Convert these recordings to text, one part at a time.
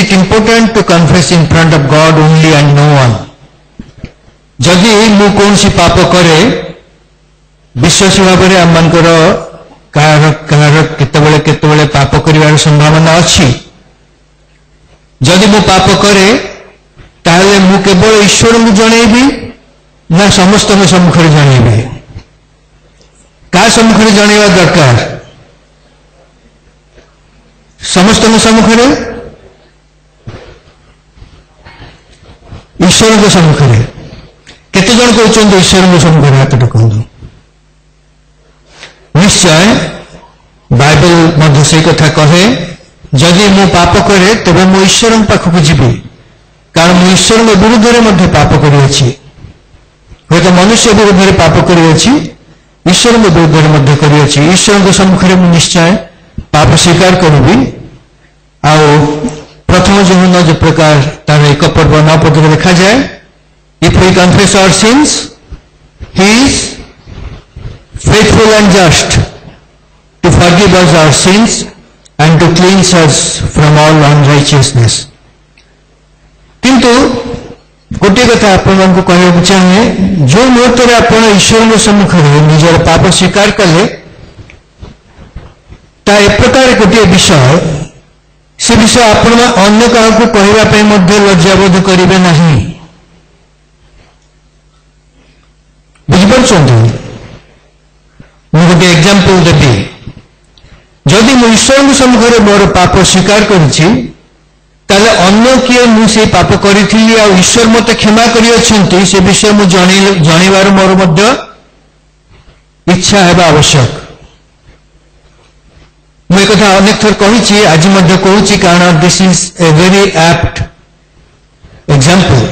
it important to confess in front of God only and no one? जदि मु कौन सी पाप करे विश्वासी भाव में आम मनकर कहार केतबेले पाप करिवार संभावना अच्छी। जदि मु पाप करे ताहले मु केवल ईश्वर को जनइबी ना समस्त सम्मुखें जनइबी? क्या सम्मुखें जनइबा दरकार? समस्त सम्मुखें, ईश्वर को सम्मुखें। केते जन कहते ईश्वर को सम्मुखें हाथ टेकंतु? निश्चय बाइबल मध्य से कथा कहे जदि मु पाप करे तबे मु ईश्वर पाखक जीवी, कारण मु ईश्वर विरुद्ध में पाप करिछि। हूँ तो मनुष्य विरुद्ध में पाप करिछि, ईश्वर विरुद्ध में करिछि। ईश्वर के सम्मुखें मु निश्चय पाप स्वीकार करी। आओ प्रथम यूहन्ना जो प्रकार तार 1 पद 9 पद लिखा जाए, if we confess our sins he is faithful and just to forgive us our sins and to cleanse us from all unrighteousness. किंतु गोटे कथा आपको कहना चाहे, जो मुहूर्त आप ईश्वर के सम्मुखें निजर पाप स्वीकार कले ता ए प्रकार गोटे विषय, से विषय आपण अन्य क्या कहवाई लज्जाबोध करेंगे नहीं। बुझिपार गोटे एग्जांपल देवी, जदि मु ईश्वर के सम्मुखें मोर पाप स्वीकार करुछि ताले अन्य किए मुझे पाप करी ईश्वर मत क्षमा करियछन्ति से विषय मु जणिबार मोर मध्य इच्छा हेबा आवश्यक। मैं कथा अनेक थर कही, आज मध्य कहूँ, कारण this is a very apt example.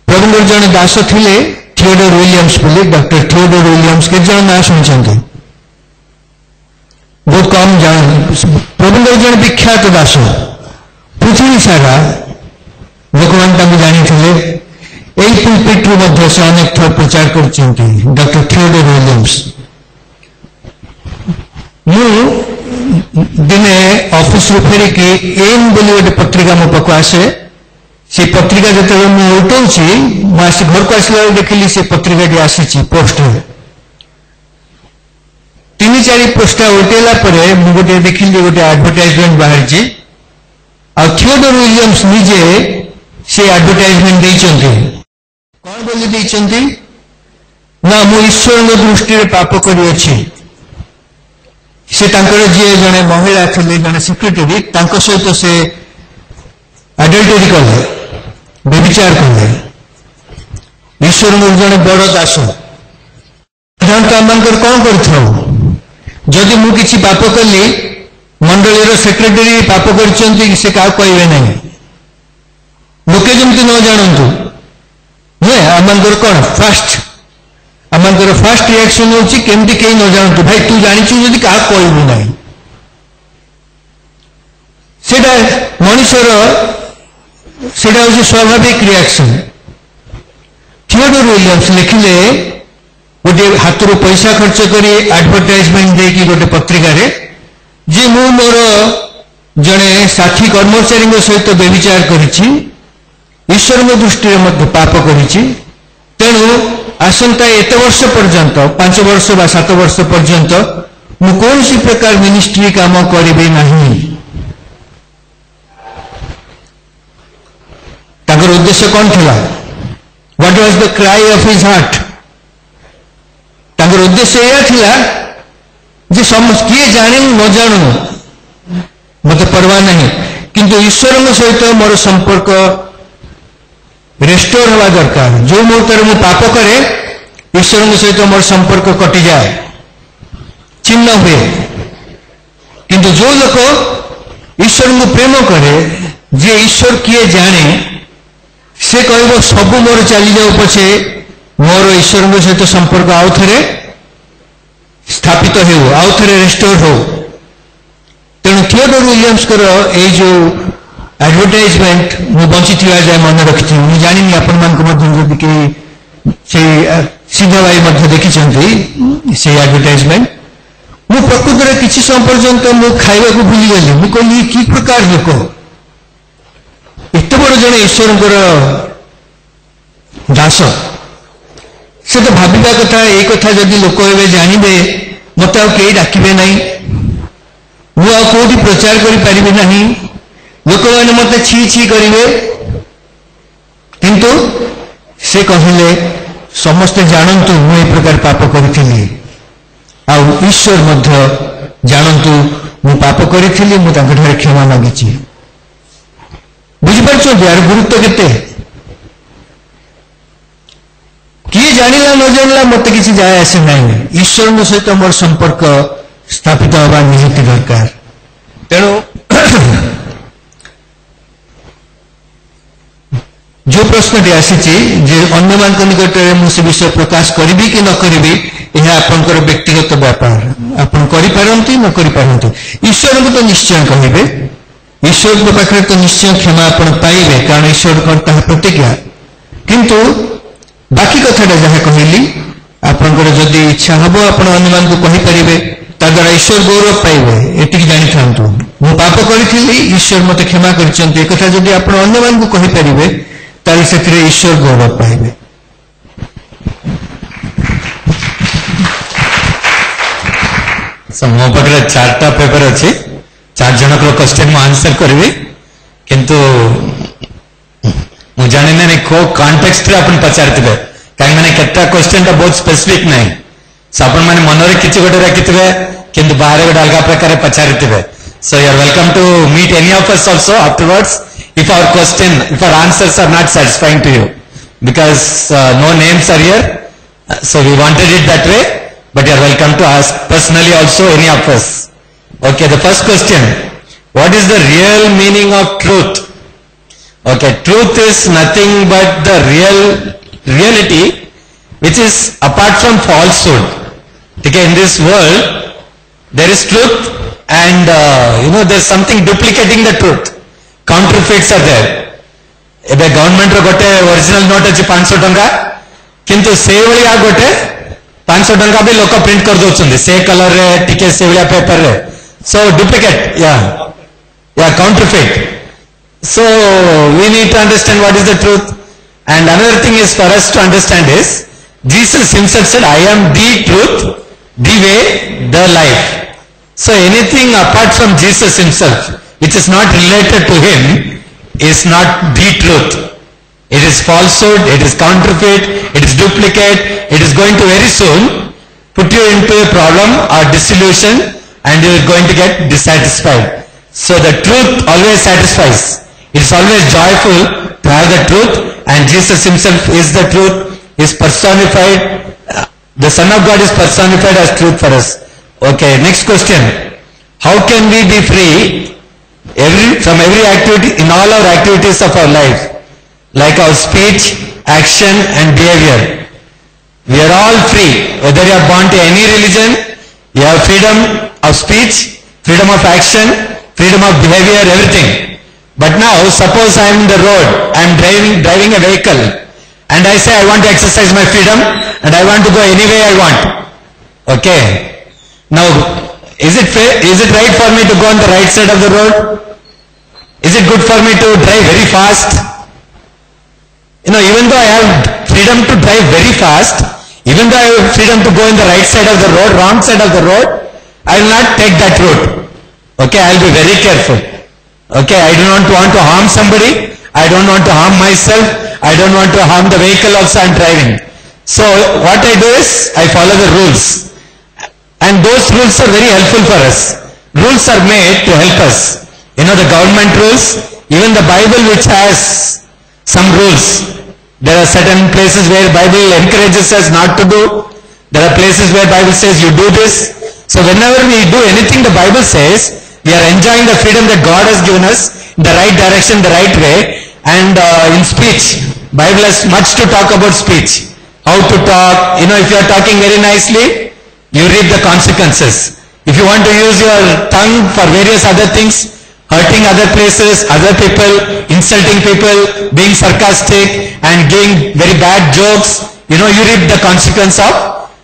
प्रभुंगर जड़े दास थिले थियोडोर विलियम्स बोले, डॉक्टर थियोडोर विलियम्स के जन ना शुणी बहुत कम जान। प्रभुंगर जन विख्यात दास, पृथ्वी सारा लोक मैंने जानी पुलपिट्रु से अनेक थर प्रचार कर डॉक्टर थियोडोर विलियम्स। मु दिने ऑफिस रू फेरिकी एम बोली गोटे पत्रिका मो पाक आसे, से पत्रिका जो मुझे उल्टाऊँगी घर को आसला देखिली से पत्रिका आसी पोस्ट 3-4 पोस्टा उल्टेला गोटे देखिली गोटे एडवर्टाइजमेंट बाहर थियोडोर विलियम्स निजे से एडवर्टाइजमेंट देइचंती। कौन बोली देइचंती ना मु ईश्वर दृष्टि पाप करियछि। से जी जड़े महिला थे जड़े सेक्रेटरी सहित से एडल्टरी कले, व्यभिचार कले। ईश्वर जड़े बड़ दास साधारणतः आम कौन कर जदि मु किछि पाप कली मंडली सेक्रेटरी पाप कर से क्या कहे ना लोके जमी न जानतु नुहे आमर कौन फास्ट आमर फास्ट रिएक्शन होची केमती कहीं न जानतु भाई तू जानिचु जदि क्या कहबू ना सेटा मनुष्यर सेटा हूँ स्वाभाविक रिएक्शन। थियोडोर विलियम्स लिखिले गोटे हाथ रू पैसा खर्च करी एडवर्टाइजमेंट देकी गोटे पत्रिका रे जे मु मोर जड़े साथी कर्मचारी सहित व्यभिचार करिछि, ईश्वर दृष्टि में पाप करिछि, तेणु आसंता एत वर्ष पर्यंत 5 वर्ष बा 7 वर्ष पर्यंत मु कौन सी प्रकार मिनिस्ट्री काम करिबे नहीं। ताकर उद्देश्य कौन थिला? What was the cry of his heart? ताकर उद्देश्य यह थिला जे किए जाने न जानू मत परवा नहीं, किंतु ईश्वर सहित मोर संपर्क रेस्टोर हवा दरकार। जो मुहूर्त मु पाप करे ईश्वर सहित मोर संपर्क कटि जाए, छिन्न हुए। किंतु जो लोक ईश्वर को प्रेम करे, जे ईश्वर किए जाने, से कह सब मोर चली जाऊ पछे मोर ईश्वर सहित संपर्क आउ थे स्थापित हो, आउ थे रेस्टोर हो। तेणु थियोडोर विलियम्स जो एडवर्टाइजमेंट मु बंची जाए मन रखी मुझे जानी आपण सीधा भाई देखी से एडवर्टाइजमेंट मु प्रकृत में किसी समय पर्यंत मु खाइबा को भूलीगली। मु कहली कि प्रकार लोक एत बड़ जन ईश्वर दास से तो भाविबा कथा ये कथा जदि लोक ए जानवे मत आई डाकबे ना मुझे प्रचार करी ना लोक मैंने मत छी छी करेंगे किंतु से कहले समस्ते जानतु मु प्रकार पाप करी ईश्वर मध्य जानतु मु पाप करी मुझे क्षमा मागी बुझीपार यार गुरुत्व केते किए जानिला न जानिला मत किसी जाए आसे ना ईश्वर सहित मोर संपर्क स्थापित हवा निहाती दरकार तेणु जो प्रश्न आसी अन्य मान निकट में मुझे विषय प्रकाश करी कि न करी यह आपंकर व्यक्तिगत व्यापार आपन करिपारंती न करिपारंती ईश्वर को तो निश्चय कहे ईश्वर के पाखे तो निश्चय क्षमा आपन पाइबे कारण ईश्वर प्रतिज्ञा किंतु बाकी कथाटा जहाँ कहली आपंकर जदि इच्छा हम आप अन्य को कहींपारे द्वारा ईश्वर गौरव पाइबे एति जानी था मु पाप करी ईश्वर मत क्षमा कर जदि आप अन्य मान को कहींपारे ताले से ईश्वर गौरव पाइबे मो पाखे 4टा पेपर अच्छी 4 जन क्वेश्चन आंसर करी किंतु मु जानी ना को कॉन्टेक्स्ट रे अपन पचारि कहीं मैंने केता क्वेश्चन टा बहुत स्पेसिफिक नहीं सो अपन मैंने मनरे किछि गोटे रखिथिबे किंतु बाहर गोटे अलग प्रकार पचारिथिबे so you are welcome to meet any of us also afterwards if our answers are not satisfying to you because no names are here so we wanted it that way but you are welcome to ask personally also any of us. Okay, the first question, what is the real meaning of truth? Okay, truth is nothing but the reality which is apart from falsehood. Okay, in this world there is truth and there is something duplicating the truth. Counterfeits are there. एबे government रो गोटे original note अच्छी 500 टंका किंतु से भलिया गोटे 500 टंका भी लोक प्रिंट कर दउछन से कलर रे टिके से भलिया पेपर रे सो डुप्लीकेट या counterfeit so we need to understand what is the truth and another thing is for us to understand is Jesus himself said I am the truth, the way, the life. So anything apart from Jesus himself which is not related to him is not the truth. It is falsehood, it is counterfeit, it is duplicate, it is going to very soon put you into a problem or disillusion and you are going to get dissatisfied. So the truth always satisfies. It is always joyful to have the truth and Jesus himself is the truth, is personified. The Son of God is personified as truth for us. Okay, next question. How can we be free from every activity in all our activities of our life, like our speech, action and behavior? We are all free. Whether you are born to any religion, you have freedom of speech, freedom of action, freedom of behavior, everything. But now suppose I am in the road, I am driving a vehicle and I say I want to exercise my freedom and I want to go any way I want. Okay. Now is it right for me to go on the right side of the road? Is it good for me to drive very fast? Even though I have freedom to drive very fast, even though I have freedom to go in the right side of the road, wrong side of the road, I will not take that route. Okay, I will be very careful. Okay, I do not want to harm somebody. I don't want to harm myself. I don't want to harm the vehicle also I am driving. So what I do is, I follow the rules. And those rules are very helpful for us. Rules are made to help us. The government rules, even the Bible which has some rules. There are certain places where Bible encourages us not to do. There are places where Bible says you do this. So whenever we do anything the Bible says, we are enjoying the freedom that God has given us in the right direction, the right way. And in speech, Bible has much to talk about speech. How to talk, if you are talking very nicely, you reap the consequences. If you want to use your tongue for various other things, hurting other places, other people, insulting people, being sarcastic and giving very bad jokes, you reap the consequence of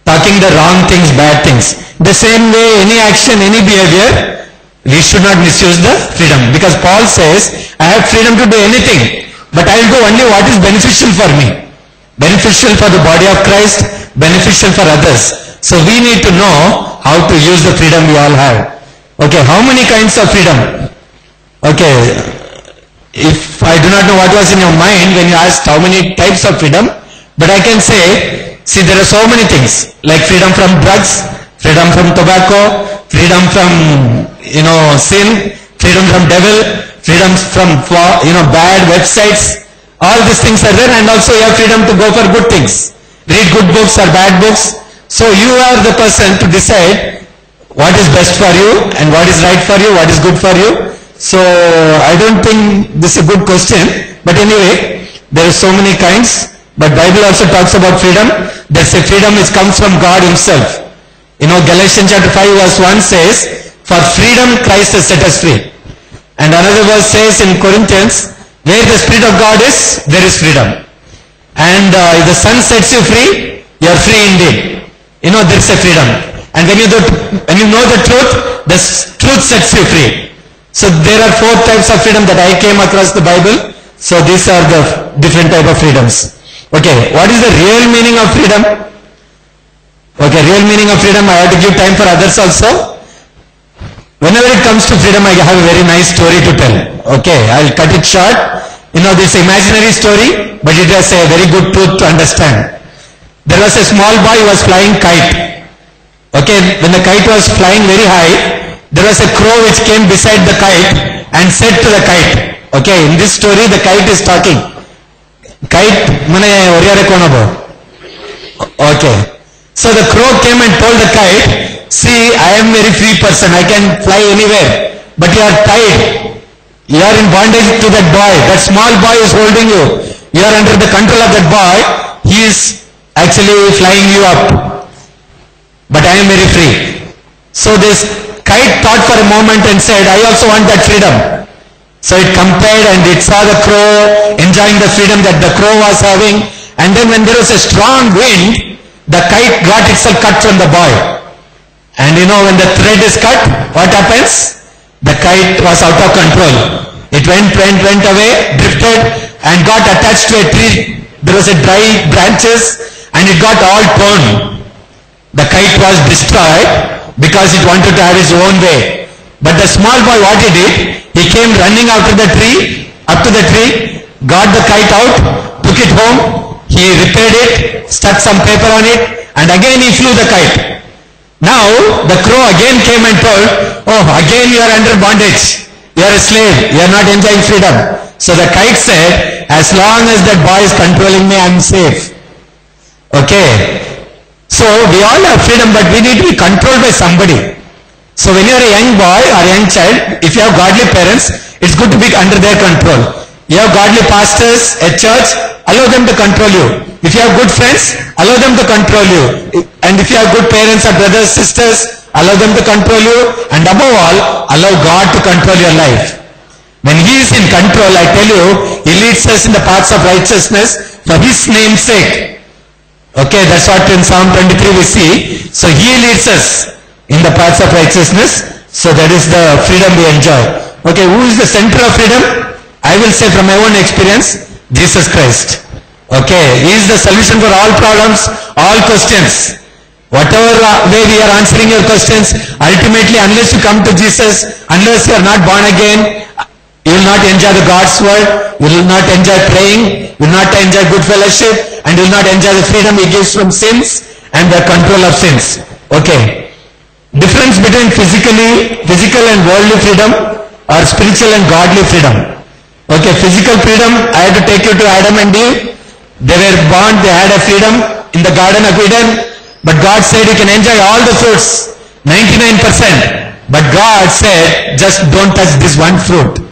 talking the wrong things, bad things. The same way, any action, any behavior, We should not misuse the freedom, because Paul says, I have freedom to do anything, but I will do only what is beneficial for me, beneficial for the body of Christ, beneficial for others. So we need to know how to use the freedom we all have. Okay, how many kinds of freedom? Okay, if I do not know what was in your mind when you asked how many types of freedom, but I can say, see, there are so many things, like freedom from drugs, freedom from tobacco, freedom from, sin, freedom from devil, freedom from, bad websites. All these things are there, and also you have freedom to go for good things. Read good books or bad books. So you are the person to decide what is best for you and what is right for you, what is good for you. So I don't think this is a good question, but anyway, there are so many kinds. But Bible also talks about freedom. There's a freedom which comes from God himself. Galatians chapter 5 verse 1 says, for freedom Christ has set us free. And another verse says in Corinthians, where the Spirit of God is, there is freedom. And if the Son sets you free, you are free indeed. There is a freedom. And when you know the truth sets you free. So there are 4 types of freedom that I came across the Bible. So these are the different type of freedoms. Okay, what is the real meaning of freedom? Okay, real meaning of freedom, I have to give time for others also. Whenever it comes to freedom, I have a very nice story to tell. Okay, I'll cut it short. This imaginary story, but it has a very good truth to understand. There was a small boy who was flying kite. Okay, when the kite was flying very high, there was a crow which came beside the kite and said to the kite, okay, in this story the kite is talking. Kite, mane oriyare konabo. Okay. So the crow came and told the kite, see, I am a very free person, I can fly anywhere, but you are tied. You are in bondage to that boy. That small boy is holding you. You are under the control of that boy. He is actually flying you up. But I am very free. So this kite thought for a moment and said, I also want that freedom. So it compared and it saw the crow enjoying the freedom that the crow was having. And then when there was a strong wind, the kite got itself cut from the boy. And when the thread is cut, what happens? The kite was out of control. It went away, drifted, and got attached to a tree. There was a dry branches, and it got all torn. The kite was destroyed because it wanted to have its own way. But the small boy, what he did, he came running up to the tree, got the kite out, took it home, he repaired it, stuck some paper on it, and again he flew the kite. Now, the crow again came and told, oh, again you are under bondage. You are a slave. You are not enjoying freedom. So the kite said, as long as that boy is controlling me, I am safe. Okay. So we all have freedom, but we need to be controlled by somebody. So when you are a young boy or a young child, if you have godly parents, it's good to be under their control. You have godly pastors at church, allow them to control you. If you have good friends, allow them to control you. And if you have good parents or brothers, sisters, allow them to control you. And above all, allow God to control your life. When He is in control, I tell you, He leads us in the paths of righteousness for His name's sake. Okay, that's what in Psalm 23 we see. So He leads us in the paths of righteousness. So that is the freedom we enjoy. Okay, who is the center of freedom? I will say from my own experience, Jesus Christ. Okay, He is the solution for all problems, all questions. Whatever way we are answering your questions, ultimately unless you come to Jesus, unless you are not born again, you will not enjoy the God's word, you will not enjoy praying, you will not enjoy good fellowship, and you will not enjoy the freedom He gives from sins and the control of sins. Okay. Difference between physical and worldly freedom or spiritual and godly freedom. Okay, physical freedom, I had to take you to Adam and Eve. They were born, they had a freedom in the Garden of Eden. But God said you can enjoy all the fruits, 99%. But God said, just don't touch this one fruit.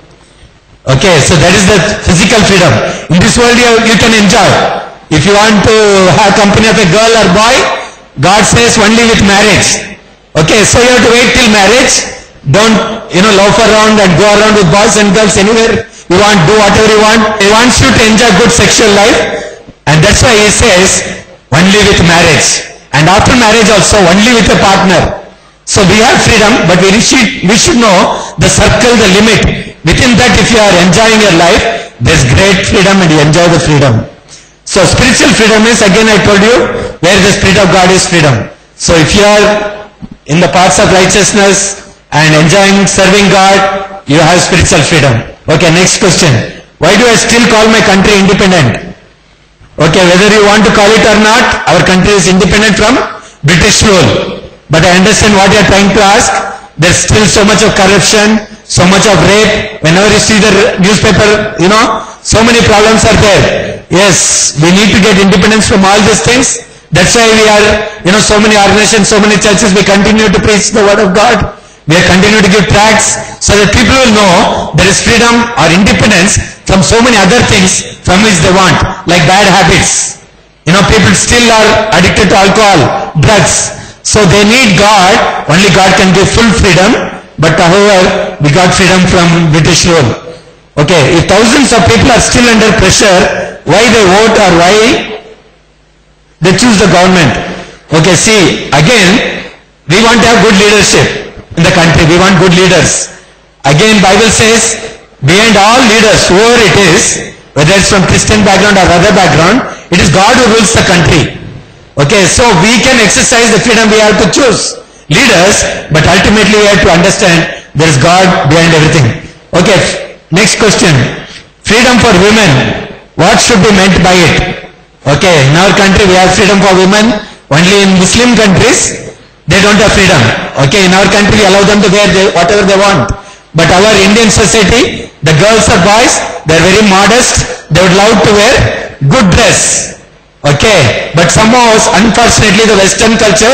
Okay, so that is the physical freedom. In this world you can enjoy. If you want to have company of a girl or boy, God says only with marriage. Okay, so you have to wait till marriage. Don't, loaf around and go around with boys and girls anywhere. You want, do whatever you want. He wants you to enjoy good sexual life. And that's why He says, only with marriage. And after marriage also, only with a partner. So we have freedom, but we should know the circle, the limit. Within that, if you are enjoying your life, there's great freedom and you enjoy the freedom. So spiritual freedom is, again I told you, where the Spirit of God is freedom. So if you are in the paths of righteousness and enjoying serving God, you have spiritual freedom. Okay, next question. Why do I still call my country independent? Okay, whether you want to call it or not, our country is independent from British rule. But I understand what you are trying to ask. There's still so much of corruption, so much of rape. Whenever you see the newspaper, so many problems are there. Yes, we need to get independence from all these things. That's why we are, so many organizations, so many churches, we continue to preach the word of God. We continue to give tracts so that people will know there is freedom or independence from so many other things from which they want, like bad habits. People still are addicted to alcohol, drugs. So they need God. Only God can give full freedom. But however, we got freedom from British rule. Okay, if thousands of people are still under pressure, why they vote or why they choose the government? Okay, see, again, we want to have good leadership in the country. We want good leaders. Again, Bible says, behind all leaders, whoever it is, whether it's from Christian background or other background, it is God who rules the country. Okay, so we can exercise the freedom, we have to choose leaders, but ultimately we have to understand there is God behind everything. Okay, next question. Freedom for women, what should be meant by it? Okay, in our country we have freedom for women. Only in Muslim countries, they don't have freedom. Okay, in our country we allow them to wear whatever they want. But our Indian society, the girls or boys, they are very modest. They would love to wear good dress. Okay, but somehow, unfortunately, the Western culture,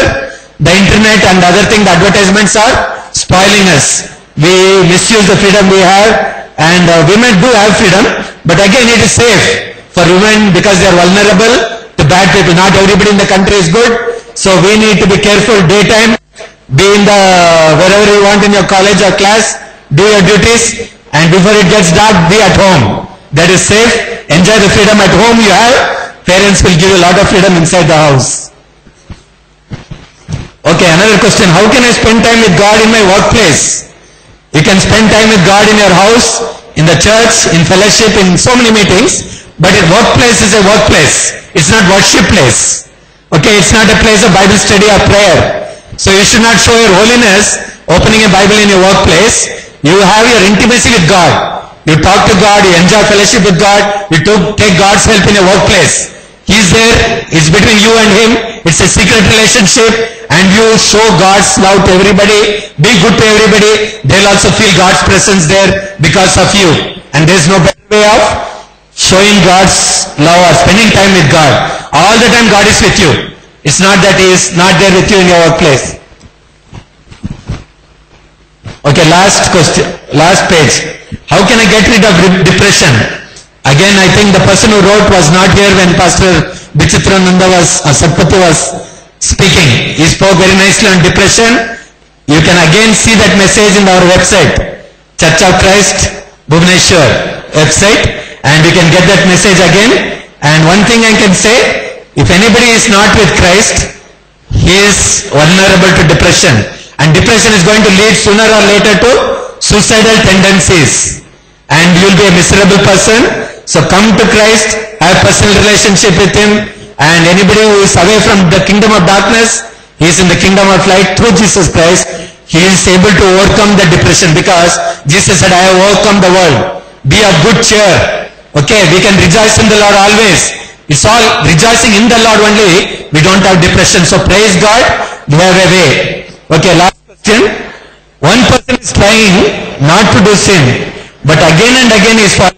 the internet and other things, the advertisements are spoiling us. We misuse the freedom we have, and women do have freedom, but again it is safe for women because they are vulnerable to bad people. Not everybody in the country is good, so we need to be careful. Daytime, be in the wherever you want in your college or class, do your duties, and before it gets dark, be at home. That is safe. Enjoy the freedom at home you have. Parents will give you a lot of freedom inside the house. Okay, another question. How can I spend time with God in my workplace? You can spend time with God in your house, in the church, in fellowship, in so many meetings, but a workplace is a workplace. It's not worship place. Okay, it's not a place of Bible study or prayer. So you should not show your holiness opening a Bible in your workplace. You have your intimacy with God. You talk to God, you enjoy fellowship with God, you take God's help in your workplace. He's there, it's between you and Him, it's a secret relationship, and you show God's love to everybody, be good to everybody, they'll also feel God's presence there because of you. And there's no better way of showing God's love or spending time with God. All the time God is with you. It's not that He is not there with you in your workplace. Okay, last question, last page. How can I get rid of depression? Again, I think the person who wrote was not here when Pastor Bichitrananda Satpathy was speaking. He spoke very nicely on depression. You can again see that message in our website, Church of Christ, Bhubaneswar website, and you can get that message again. And one thing I can say, if anybody is not with Christ, he is vulnerable to depression. And depression is going to lead sooner or later to suicidal tendencies. And you will be a miserable person. So come to Christ, have personal relationship with Him, and anybody who is away from the kingdom of darkness, he is in the kingdom of light through Jesus Christ. He is able to overcome the depression because Jesus said, I have overcome the world. Be of good cheer. Okay, we can rejoice in the Lord always. It's all rejoicing in the Lord only. We don't have depression. So praise God, we have a way. Okay, last question. One person is trying not to do sin, but again and again he is falling.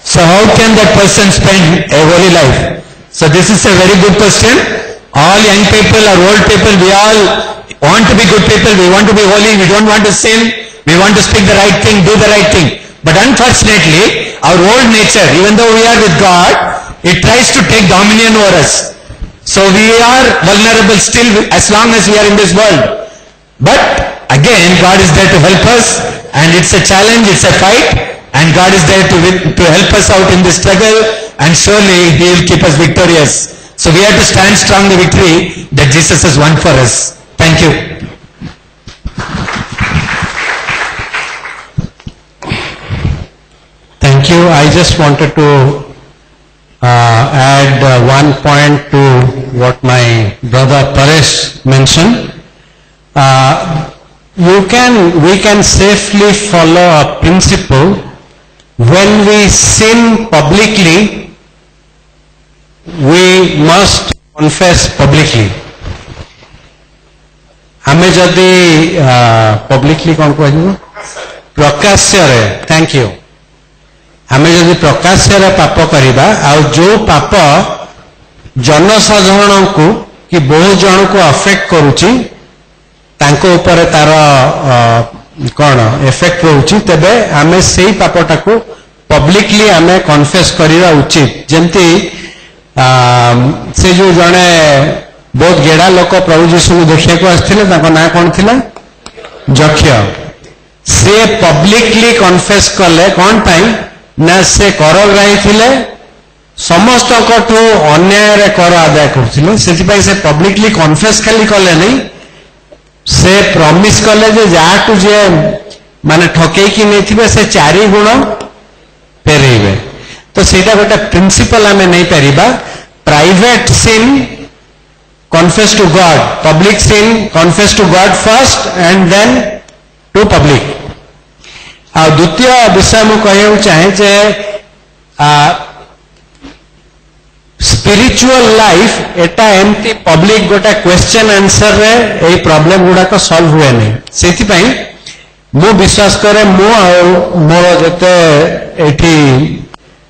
So how can that person spend a holy life? So this is a very good question. All young people or old people, we all want to be good people. We want to be holy. We don't want to sin. We want to speak the right thing, do the right thing. But unfortunately, our old nature, even though we are with God, it tries to take dominion over us. So we are vulnerable still as long as we are in this world. But again, God is there to help us, and it's a challenge, it's a fight. And God is there to help us out in this struggle, and surely He will keep us victorious. So we have to stand strong in the victory that Jesus has won for us. Thank you. you. I just wanted to add one point to what my brother Paresh mentioned. We can safely follow a principle. When we sin publicly, we must confess publicly. हमें जदि publicly कौन कहूँ प्रकाश्य रे, thank you. हमें जदि प्रकाश्य रे पाप करिबा आउ जो पाप जनसाधारण को कि बहुत जन को अफेक्ट करूची तांको ऊपर तार कौन इफेक्ट रोची तेबे आमे सेही पापटा को पब्लिकली आमे कन्फेस करिवा उचित. जेंती से जो जने बहुत गेड़ा लोक प्रभु जीशु को देखिया को आस्थिले तांको ना कौन थिला जक्ष्य. से पब्लिकली कन्फेस कले कौन पाई ना से करग्राही थिले समस्त अन्याय रे कर आदाय करथिले सेति से पब्लिकली कन्फेस खाली कले नहीं से प्रॉमिस कले जे जाटू जे माने ठकेई की नहीं थिबे से 4 गुण फेरेइबे. तो सेटा गोटे प्रिंसिपल आमे नहीं परिबा. Private sin confess to God, public sin confess to God first and then to public. आ द्वितीय विषय मु कहू चाहे जे स्पिरिचुअल लाइफ एटा एमती पब्लिक गोटा क्वेश्चन आंसर रे ए प्रॉब्लम गुडा को सॉल्व हुए नहीं. सेति पई मु विश्वास करे मु मोर जते एठी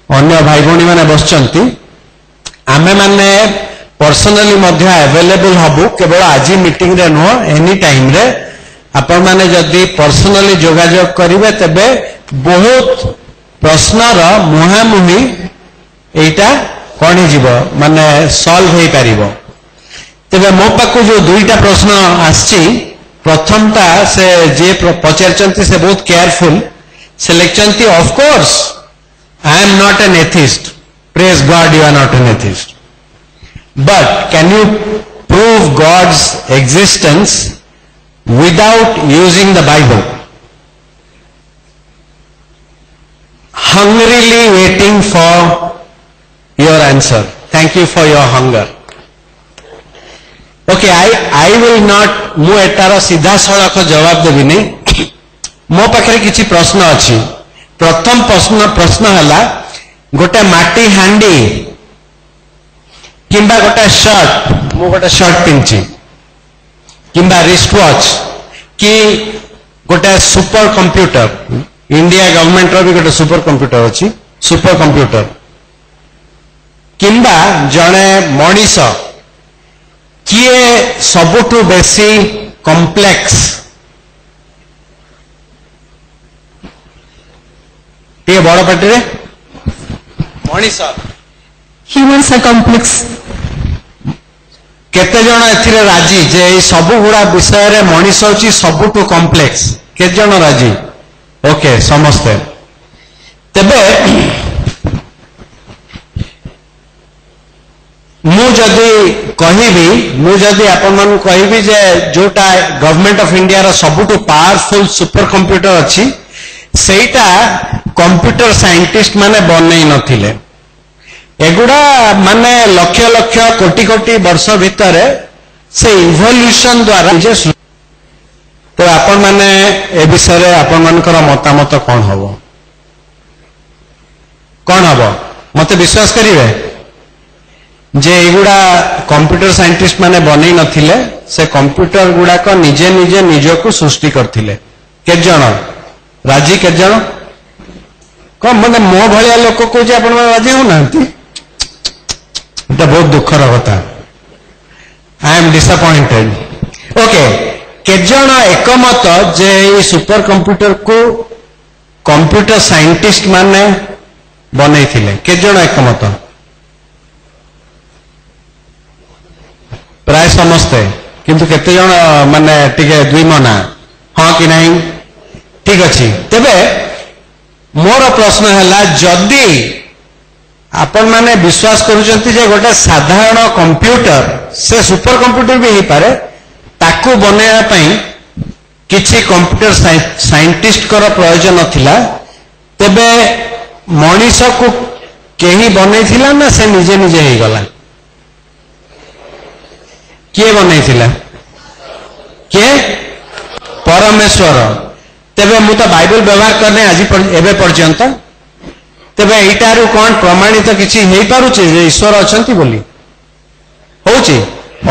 अन्य भाई भणी माने बसचंती आमे माने पर्सनली मध्य अवेलेबल हबु केवल आज मीटिंग रे नो एनी टाइम रे. आपण माने जदि पर्सनली जोगाजोग करिवे तबे बहुत प्रश्नर मुहामुही एटा कौन जीव माने सॉल्व हो पारिबो. तेबे मो पाकु जो दुईटा प्रश्न आछि प्रथमटा से जे पचारचंती से बहुत केयरफुल से लिखचंती of course I am not an atheist. Praise God you are not an atheist. But can you prove God's existence without using the Bible? Hungrily waiting for your answer. Thank you for your hunger. Okay, I will not मु एटार सीधा सड़क जवाब देवी नहीं. मो पाखे किछि प्रश्न अछि. प्रथम प्रश्न हला गोटे माटी हांडी किंबा गोटे शर्ट मु गोटे शर्ट पिंची किंबा रिस्ट वॉच कि गोटे सुपर कंप्यूटर इंडिया गवर्नमेंट रो भी गोटे सुपर कंप्यूटर अछि सुपर कंप्यूटर किंबा जड़े मनीष किए सबुठु बेसी कॉम्प्लेक्स ये बड़ पार्टी रे मनीष ह्यूमन्स आर कॉम्प्लेक्स. केते जण एथिरे राजी जे सबु गुड़ा विषय रे मनीष होची सबुठु कॉम्प्लेक्स केते जण राजी? ओके समस्ते. तेबे मु जदि आपण मन कहिबी जे जोटा गवर्नमेंट ऑफ इंडिया रा सबुठु पावरफुल सुपर कंप्यूटर अछि सेटा कंप्यूटर साइंटिस्ट माने बनै नथिले. एगुड़ा माने लक्ष लक्ष कोटि कोटि वर्ष भितर से इवोल्यूशन द्वारा. तो आपण माने ए विषय आपण मानकर मतामत कौन हबो मते विश्वास करिवे जे एगुड़ा कंप्यूटर साइंटिस्ट माने बनै नथिले से कंप्यूटर गुड़ा को निजे निजे निजको सृष्टि करथिले. केत जण राजी केत जण कम माने मो भलिया लोक को जे आपण राजी हो नांती एटा बहुत दुखर कथा. I am disappointed. ओके केत जण एकमत जे सुपर कंप्यूटर को कंप्यूटर साइंटिस्ट माने बनै थिले केत जण एकमत? प्राय समस्ते. किंतु केते जण माने टिके दुई मना हाँ कि नहीं? ठीक अछि. तेबे मोर प्रश्न है जदि आपण माने विश्वास करूचंती जे गोटे साधारण कंप्यूटर से सुपर कंप्यूटर भी ही पारे ताकू बनेया पई किछि कंप्यूटर साइंटिस्ट कर प्रयोजन नथिला. तेबे मनीष को केही बनैथिला ना से निजे निजे ही गला किए बनैथिला के परमेश्वर तेबे मु तो बाइबल व्यवहार करने आज एबे पर्यंत तेबे एटारू कौन प्रमाणित किछि हेई पारुचे जे ईश्वर अछंती बोली होची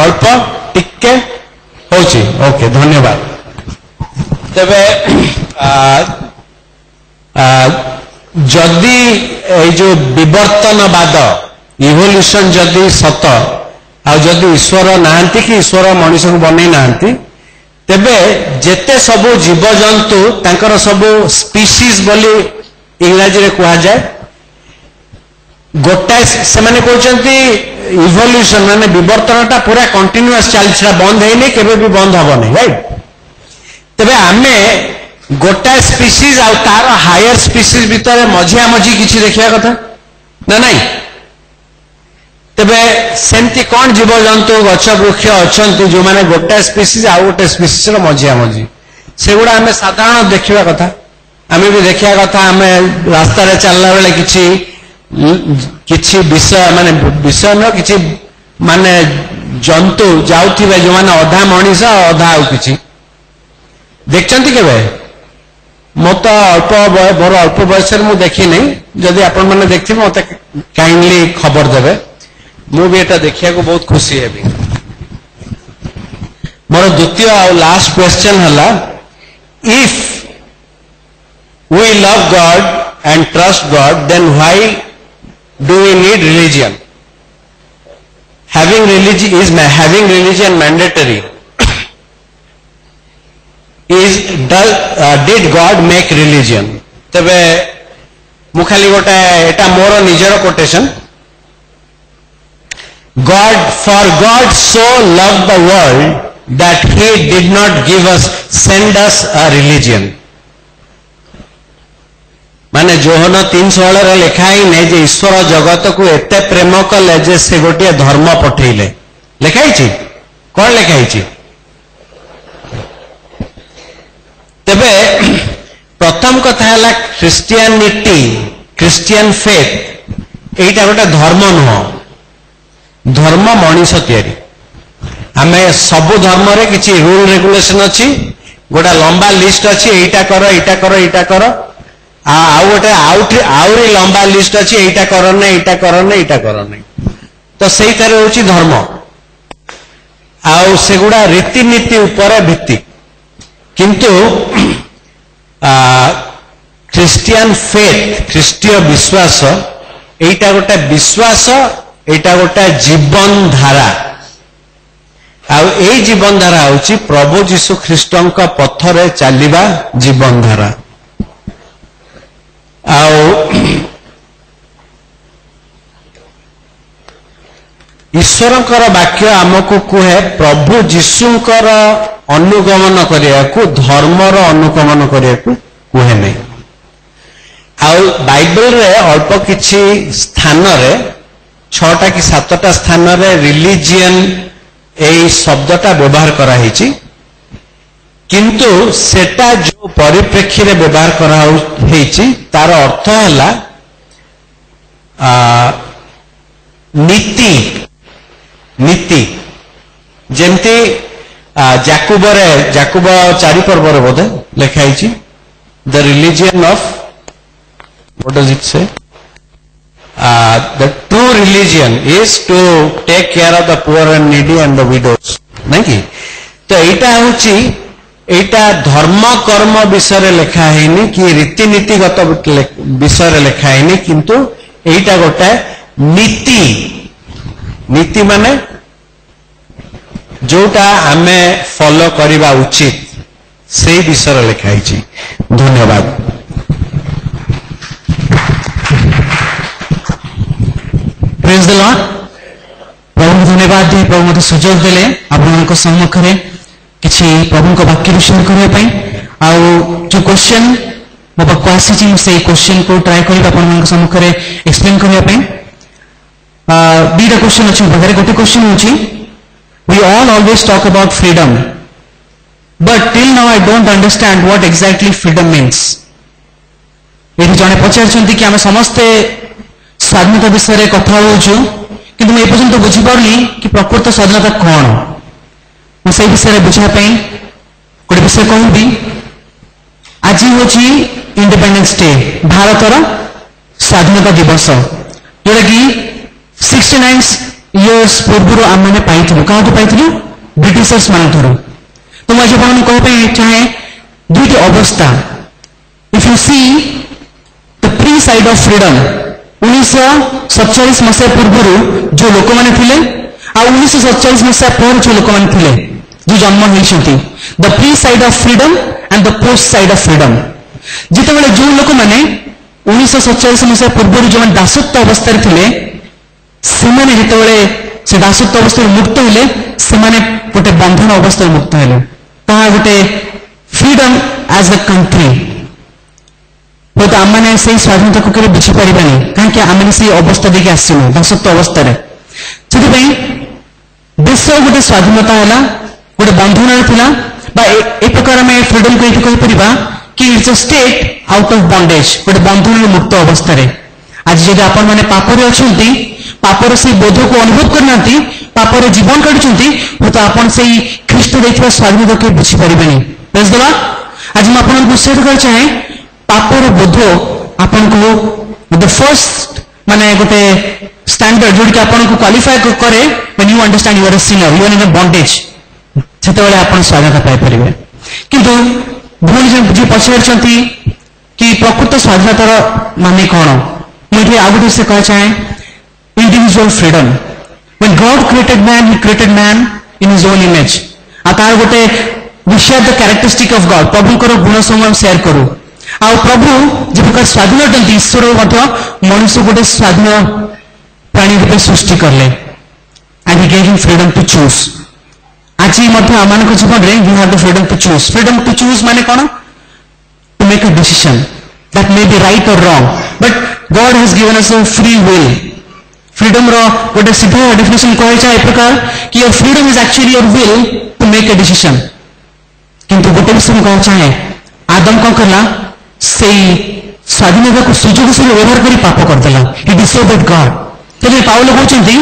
अल्प टिके होची ओके धन्यवाद तेबे जदि ए जो विवर्तनवाद इवोल्यूशन जदि सत आ जदि ईश्वर नाहंती कि ईश्वर मनीष को बनै नाहंती तेबे जेते सबु जीवजंतु तांकर सबु स्पीसीज बोली इंग्रजी रे कहा जाए गोटाए से माने कहते इवोल्यूशन माने विवर्तनटा पूरा कंटिन्यूअस चलछा बंद है केबे भी बंद हबो नहीं राइट तेबे आमे गोटाए स्पीसीज आ तार हायर स्पीसीज भितर मझिया मझी किछि देखिया कथा ना नहीं तेबे सेमती कौन जीवजंतु गछ वृक्ष अछंती जो माने गोटाए स्पीसीज आ गोटे स्पीसीज रो मझिया मझी सेगुड़ा आमे साधारण देखिया कथा आमे भी देखिया कथा आमे रास्ता रे चलला बेले किछि विषय माने विषय न किछि माने जंतु जाउथिबे जो माने अधा मनीष अधा आउ किछि देखचंती केबे मत अल्प मोर अल्प बयस मु देखी नहीं जदि आपण माने देखथिबे मते काइंडली खबर देबे मु भी एटा देखिया को बहुत खुशी हेबी मोर द्वितीय और लास्ट क्वेश्चन हला if we love God and trust God, then why do we need religion? Having religion mandatory. Did God make religion? तबे मुखाली गोटा एटा मोर निजर quotation for God so loved the world that he did not send us a religion. माने Johan 3:16 रे लिखा ही नहीं जे ईश्वर जगत को एते प्रेम कले जे से गोटे धर्म पठेले लिखाई छी कौन लिखाई छी तबे प्रथम कथा है क्रिश्चियन फेथ एटा गोटे धर्म नुह धर्म मनीष तैयारी आमे सबु धर्म रे किछि रूल रेगुलेशन अछि गोटा लंबा लिस्ट अछि एटा करो आउ गोटे आउरी लंबा लिस्ट अच्छी एटा करने तो सही तरह होची धर्म आउ सेगुड़ा रीतिनीति ऊपर भित्ति किंतु क्रिश्चियन फेथ ख्रीष्टीय विश्वास एटा गोटे विश्वास एटा गोटे जीवन धारा आउ ए जीवन धारा होची प्रभु जीशु ख्रीष्टंक पथरे चलिबा जीवन धारा ईश्वरंकर वाक्य आमको कहे प्रभु जीशुंकर अनुगमन करियाकू धर्मर अनुगमन करियाकू कहे नहीं आउ बाइबल रे अल्प किछि स्थान रे 6टा कि 7टा स्थान रे रिलीजियन एई शब्दटा व्यवहार करा हिची किंतु सेटा जो परिप्रेक्षी रे व्यवहार करा हेची तार अर्थ है नीति नीति जेमती जाकुब 4 पर्व रे बोधे लिखाई the religion of what does it say the true religion is to take care of the poor and needy and the widows नहीं कि तो एटा होची एटा धर्म कर्म विषय लिखा है कि रीतिनीतिगत विषय लिखा है किंतु एटा गोटे नीति नीति माने जोटा आमे फॉलो करिबा उचित से विषय लिखा है धन्यवाद प्रेज द लॉर्ड प्रभु धन्यवाद दे प्रभु मते सुजोग देले आपनक सम्मुख रे किछि प्रभु को वाक्य विषय करने जो क्वेश्चन मो पाक आसी से क्वेश्चन को ट्राई कर सम्मुख में एक्सप्लेन करने दुईटा क्वेश्चन अच्छे पाखे गोटे क्वेश्चन होची we all always talk about freedom but till now I don't understand what exactly freedom means ये जड़े पचार कि आम समस्ते स्वाधीनता विषय कथा होचु किंतु मैं पर्यंत बुझीपारनी कि प्रकृत स्वाधीनता कौन मुझे विषय बुझापी गोटे विषय कहबी आज हूँ इंडिपेंडेंस डे भारतर स्वाधीनता दिवस जोटा कि 69 इयर्स पूर्व आम मैंने पाई क्या पाई ब्रिटिशर्स मान तो मुझे कहवाई चाहे दुईट अवस्था if you see the pre side of freedom 1947 मसीहा पूर्व जो लोक मैंने थे आ 1947 मसीहा पर जो लोक मैंने थे जो जन्म होती the pre side of freedom and the post side of freedom जिते जो लोक मैंने 1947 मसीहा पूर्व जो दासत्व अवस्था थे से दासत्व अवस्था मुक्त हेले से गोटे बंधन अवस्था मुक्त हेले गोटे फ्रीडम एज अ कंट्री बहुत आम मैंने से स्वाधीनता को बुझीपारे कहीं आम से अवस्था देखिए आसनु दासत्व अवस्था से देश गोटे स्वाधीनता है गोटे बंधन था एक प्रकार आम फ्रीडम को ये कहीपर कि it's a state out of bondage गोटे बंधन मुक्त अवस्था आज जब आपण मैंने पापर अच्छा पापर से बोध को अनुभव करना पापर जीवन काटुंट तो आपन से ख्रीष्ट देखा स्वाधीनता के बुझीपारे बुझदेवा आज मुझे उत्साहित कर चाहे पापर बोध आपन को द फर्स्ट माने गोटे स्टैंडर्ड जोड़ कि आपन को क्वालिफाई करे when you understand you are a sinner you are in a bondage सेते आपन स्वाधीनता पाई परिबे किंतु भूल जो पचार कि प्रकृत स्वाधीनतार माने कौन मुझे आउ गोटे से कह चाहे individual freedom when God created man he created man in his own image Atar गोटे we share the characteristic of God प्रभु को गुण समूह शेयर करू आ प्रभु जो प्रकार स्वाधीन अटंती ईश्वर मनुष्य गोटे स्वाधीन प्राणी रूपे सृष्टि करले and he gave him freedom to choose आज आम जीवन में you have the freedom to choose माने कौन to make a decision that may be right or wrong but God has given us a free will freedom रोटे सीधा definition कहे चाहे प्रकार कि your freedom is actually your will to make a decision किंतु गोटे विषय कह चाहे आदम कौन कला से स्वाधीनता को सुजोग से व्यवहार कर पाप करदेला ही डिसोबेड गॉड तो पाउल कहते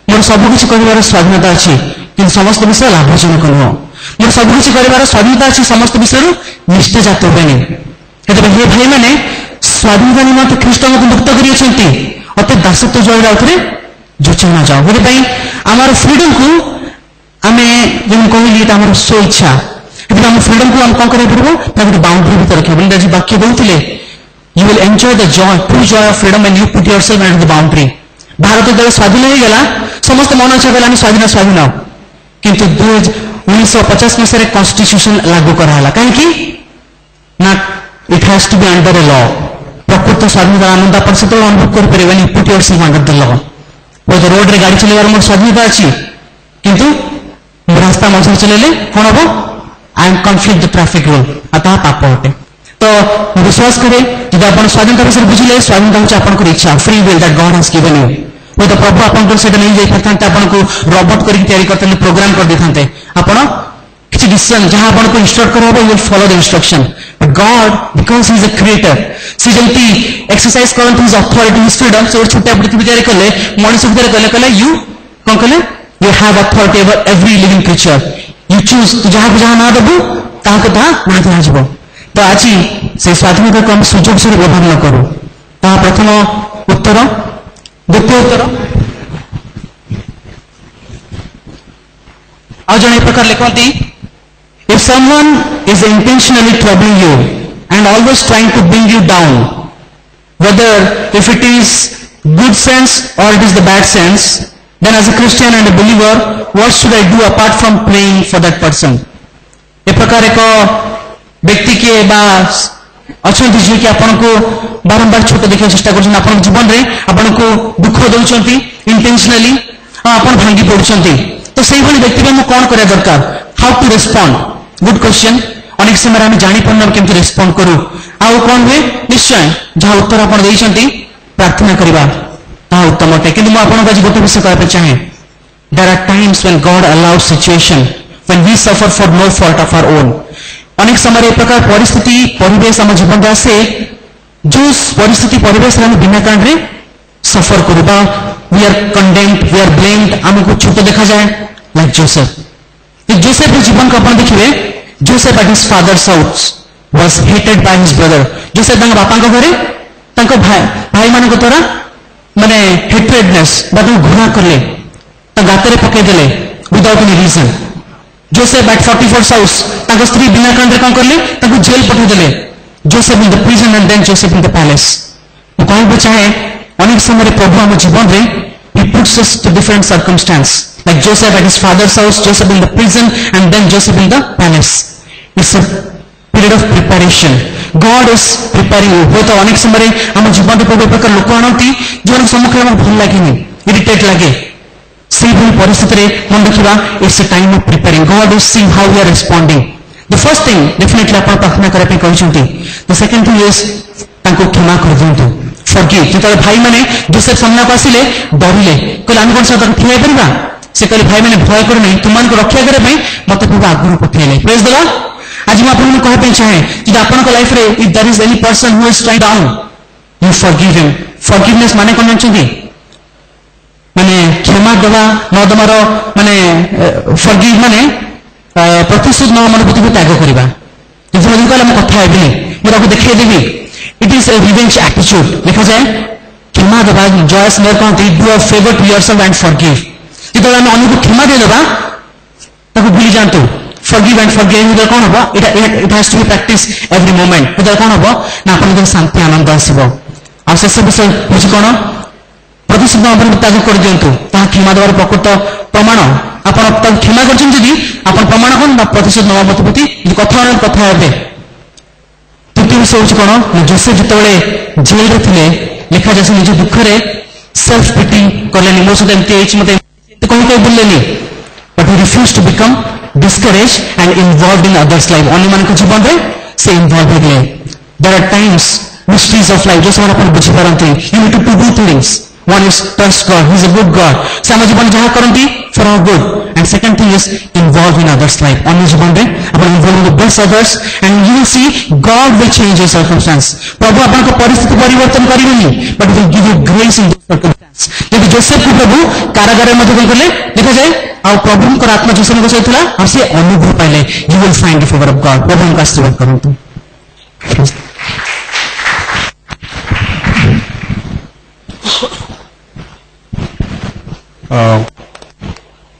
मोर सबकिछ कर स्वाधीनता अच्छी कि समस्त विषय लाभजनक नुह मोर सबकिछ कर स्वाधीनता अच्छी समस्त विषय निष्ठा जात हे भाई मैंने स्वाधीनता निमंते ख्रीष्ट मुक्त कर अत दासत्व जल आउे जोचा न जाओ गोटे आमर फ्रीडम को आम जो कहली आम स्व इच्छा आम फ्रीडम को आम कौन कर गोटे बाउंड्री भर रखा आज वाक्य कहते you will enjoy the Joy true Joy of freedom and you put yourself at the boundary Bharat जो स्वाधीन हो गला समस्त मन इच्छा कला स्वाधीन स्वाधीन किंतु 1950 मसीह कॉन्स्टिट्यूशन लागू कराला कहीं ना it has to be under a law प्रकृत स्वाधीनता आनंद आप से अनुभव करें put yourself under the law बहुत रोड रे गाड़ी चलेबार मोर स्वाधीनता अच्छी किंतु रास्ता मझे चलेले कौन हम I am conflict the traffic rule अतः पाप अटे तो विश्वास करे जब आप स्वाधीनता विषय बुझे स्वाधीनता हूँ आपंकर इच्छा free will that God has given you वो तो प्रभु आपको से नहीं जाते आपको रोबोट करते प्रोग्राम कर देते आपड़ किसी डिसीजन जहां आपको इंस्ट्रक्ट कर you will follow the instruction but God because he is a creator सी जमी एक्सरसाइज करते हिज अथॉरिटी हिज फ्रीडम से छोटा पृथ्वी तैयारी कले मनुष्य भितर कले यू कौन कले you have authority over every living creature you choose तू जहां जहां ना देबू ताको ता ना दिया तो आज से स्वाधीनता को हम सुजोग से व्यवहार न करूँ प्रथम उत्तर द्वितीय उत्तर आ जन प्रकार लिखती if someone is intentionally troubling you and always trying to bring you down whether if it is good sense or it is the bad sense then as a Christian and a believer what should I do apart from praying for that person ए प्रकार एक व्यक्ति के अच्छा जी कि आपन को बारंबार छोट देखा चेष्टा कर जीवन में आपन को दुख दौरान इंटेंशनली आपन भांगी पड़ुंट तो से व्यक्ति में कौन करा दरकार how to respond good question अनेक समय आम जापर केमती रेस्पॉन्ड करूँ आउ कौन हुए निश्चय जहाँ उत्तर आप प्रार्थना करवा ता उत्तम अटे कि आज गोटे विषय कहते चाहे there are times when God allows situation when we suffer for no fault of our own अनेक समय एक प्रकार परिस्थिति परिवेश आम जीवन में आसे जो परिस्थिति परिवेश आम बिना कारण रे सफर करू बा we are condemned we are blamed आमको छोट देखा जाए लाइक जोसेफ जोसेफ जीवन को अपन देखिए Joseph at his father's house was hated by his brother Joseph तांका बापा को घरे तांका भाई मान द्वारा माने हेट्रेडनेस बा घृणा करले गाତରେ पकई देले without any reason Joseph at 44 house तांका स्त्री बिना कारण कौन करले तांको जेल पठे देले Joseph in the prison and then Joseph in the palace कहबो चाहे अनेक समय प्रभु हम जीवन रे he puts us to different circumstance like Joseph at his father's house, Joseph in the prison, and then Joseph in the palace. It's a period of preparation. God is preparing you. हो तो अनेक समय हम जीवन रे प्रभु प्रकार लोक आनती जो सम्मुख में भल लागेनी इरिटेट लागे से भली परिस्थिति रे मन देखिबा it's a time of preparing God is seeing how we are responding the first thing definitely आपण प्रार्थना करे पे कहउछंती द सेकंड थिंग इज तांको क्षमा कर दियंतु फॉरगिव जेतले भाई माने जोसेफ सामना को आसिले डरिले कहले हम कोन सब ठिया परिबा से कहले भाई माने भय कर नहीं तुमान को रक्षा करे पे मते प्रभु आगुरु पठेले प्रेज द लॉर्ड आज मैं आपन को कहे पे चाहे कि आपन को लाइफ रे if there is any person who is trying down you forgive him forgiveness माने कोन जानछंती माने क्षमा देवा न दमार माने फॉरगिव माने प्रतिशोध न मनोभूति को त्याग करबा जो कहले हम कथा हेबी मैं आपको देखै देबी it is a revenge attitude लिखा जाए क्षमा देवा जॉयस मेयर कहते do a favour to yourself and forgive जो आम अन्य को क्षमा दे देबा ताको भूली जांतु फॉरगिव एंड फॉरगिव इधर कौन होबा it has to be practice every moment इधर कौन होबा ना अपन शांति आनंद आसीबो आ शेष विषय बुझ कोन प्रतिशोध अपन त्याग कर दियंतु ता क्षमा देवार प्रकृत प्रमाण अपन क्षमा करछन जदी अपन प्रमाण कोन ना प्रतिशोध नवा मतपति कथा हेबे तृतीय विषय हूँ कौन जोसेफ जिते जेल रे थिले लिखा जाए निज दुख रे सेल्फ पिटी कले मो सहित एमती मत कहीं बुलेनि but he refuse to become discourage and involve in others life अन्य मान जीवन में से इन्वॉल्व होते there are times mysteries of life जो समय बुझी पारती you need to do things one is trust God he is a good God से आम जीवन जहाँ करती for our good and second thing is involve in others life अन्य जीवन में अपन involve in the best others and you will see God will change your circumstance प्रभु आपन को परिस्थिति परिवर्तन करिवेनी but will give you grace in those circumstance जब जोसेफ को प्रभु कारागार में कौन कले देखा जाए आ प्रभु को आत्मा जोसेफ को सहितला आ से अनुभव पाइले you will find the favour of God प्रभु का आशीर्वाद करंतु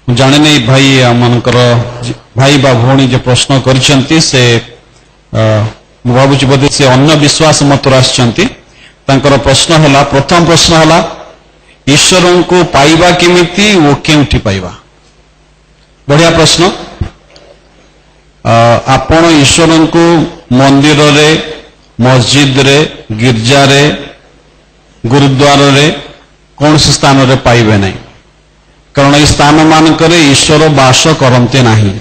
जाने नहीं भाई मानकर भाई बा भौणी जो प्रश्न करछंती से भावुची बोधे से अन्य विश्वास मतुर आछंती तांकर प्रश्न हला प्रथम प्रश्न हला ईश्वर को पाइबा केमिति वो केउठी पाइबा बढ़िया प्रश्न आपण ईश्वर को मंदिर रे मस्जिद रे गिरजा रे गुरुद्वार रे कौन से स्थान रे पाइबे नहीं कारण ये स्थान मानकरे ईश्वर बास करते नहीं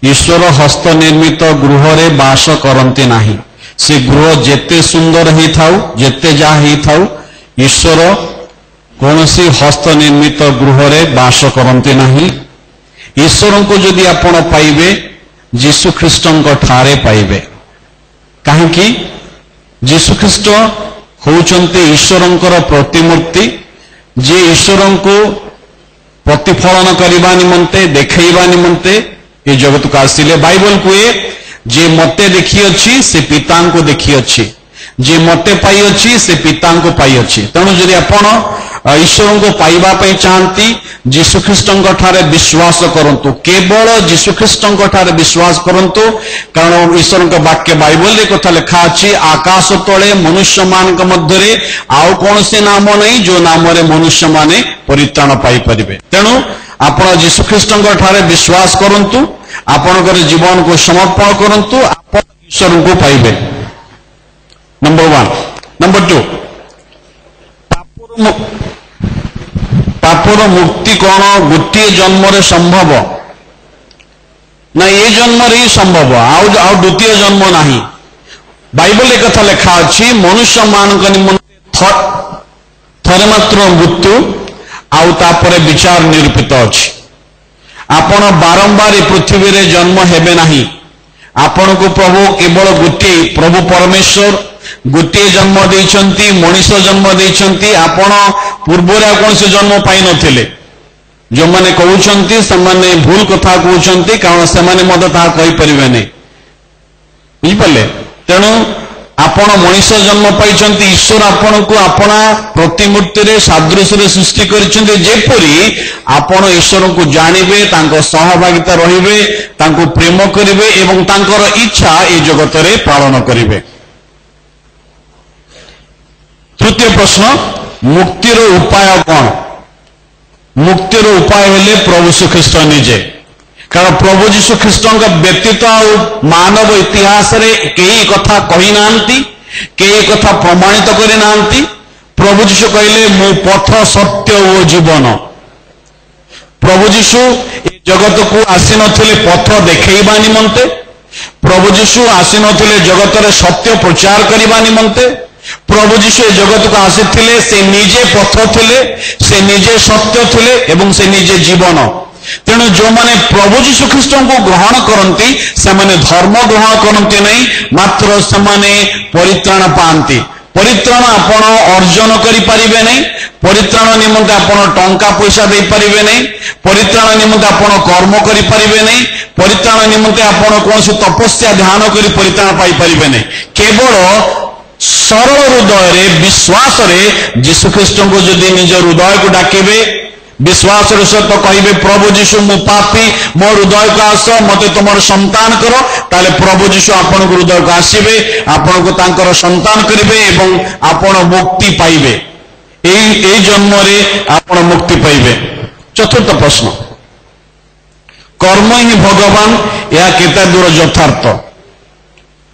ईश्वर हस्त निर्मित गृह रे बास करते नहीं से गृह जेते सुंदर ही थाउ जेते जा ही थाउ ईश्वर कौन सी हस्त निर्मित गृह रे बास करते नहीं ईश्वर को जदि आपण पाइबे जीशु ख्रीष्टन ठारे पाइबे कहीं जीशु ख्रीष्ट होउचंते ईश्वरंकर प्रतिमूर्ति जे ईश्वर को प्रतिफलन करने निमंते देखा निमंते ये जगत को आसिले बाइबल कहे जे मते देखी अच्छी से पिता को देखी अच्छी जे मते पाई अच्छी से पिता को पाई अच्छी तेणु जदि आपण ईश्वर को पाइबा चाहती जीशुख्रीष्ट ठारे विश्वास करंतु केवल जीशुख्रीष्ट ठारे विश्वास करंतु कारण ईश्वर वाक्य बाइबल रे कथा लिखा अच्छी आकाश तले मनुष्य मान मध्य आउ कौन से नाम नहीं जो नाम रे मनुष्य माने परित्राण पाई परिबे तेणु आपण जीशुख्रीष्ट ठारे विश्वास करंतु आपणकर जीवन को समर्पण करंतु आप ईश्वर को पाइबे नंबर 1 नंबर 2 पापर मुक्ति कौन गोटे जन्म संभव ना ये जन्म ही संभव आउ द्वितीय जन्म नहीं बाइबल एक कथा लिखा अच्छी मनुष्य मान निमंते थरे मात्र मृत्यु आउ तापरे विचार निरूपित अच्छी आपण बारंबार पृथ्वी रे जन्म हेबे नहीं आपण को प्रभु केवल गोटे प्रभु परमेश्वर गोटे जन्म देइछंती मनुष्य जन्म देइछंती आपण पूर्व कौन से जन्म पाई नथिले जो माने कहउछंती समाने भूल कथा कहउछंती कारण समाने मद ता कहि परिबे नै बुझि पले तेणु आपण मनुष्य जन्म पाइछंती ईश्वर आपण को अपना प्रतिमूर्ति रे सादृश्य रे सृष्टि करिछंती जेपरी आपण ईश्वर को जानिबे तांको सहभागिता रहिबे तांको प्रेम करिबे एवं तांकर इच्छा ए जगत रे पालन करिबे। तृतीय प्रश्न मुक्तिर उपाय कौन मुक्तिर उपाय हेले प्रभु श्री ख्रीष्ट निजे कारण प्रभु जीशु ख्रीष्ट व्यतीत मानव इतिहास रे कई कथा कही नांती कई कथा प्रमाणित करि नांती प्रभु जीशु कहले मु पथ सत्य ओ जीवन प्रभु जीशु ए जगत को आसी नथिले पथ देखैबा निमंते प्रभु जीशु आसी नथिले जगत रे सत्य प्रचार करिबा निमंते प्रभु जीशु ए जगत को आसीथिले से निजे पथ थिले से निजे सत्य थिले एवं से निजे जीवन तेणु जो माने प्रभु जीशु ख्रीष्ट को ग्रहण करती से माने धर्म ग्रहण करते नहीं मात्र से माने परित्राण पाती परित्राण आपण अर्जन करि परिबे नहीं परित्राण निमंते आपण टंका पैसा दे परिबे नहीं परित्राण निमंते आपण कर्म करि परिबे नहीं परित्राण निमंते आपण कौन से तपस्या ध्यान करि परित्राण पाई परिबे नहीं केवल सरल हृदय रे विश्वास रे जीशु ख्रीष्ट को जदि निज हृदय को डाकेबे विश्वास सहित कहे प्रभु जीशु मु पापी मो हृदय को आस मत तुम संतान कर ताले प्रभु जीशु आपण हृदय को आसबे आपण को तांकर संतान करेंगे एवं आपण मुक्ति पाइबे एई जन्म रे आपण मुक्ति पाइबे। चतुर्थ प्रश्न कर्म ही भगवान यह केते दूर यथार्थ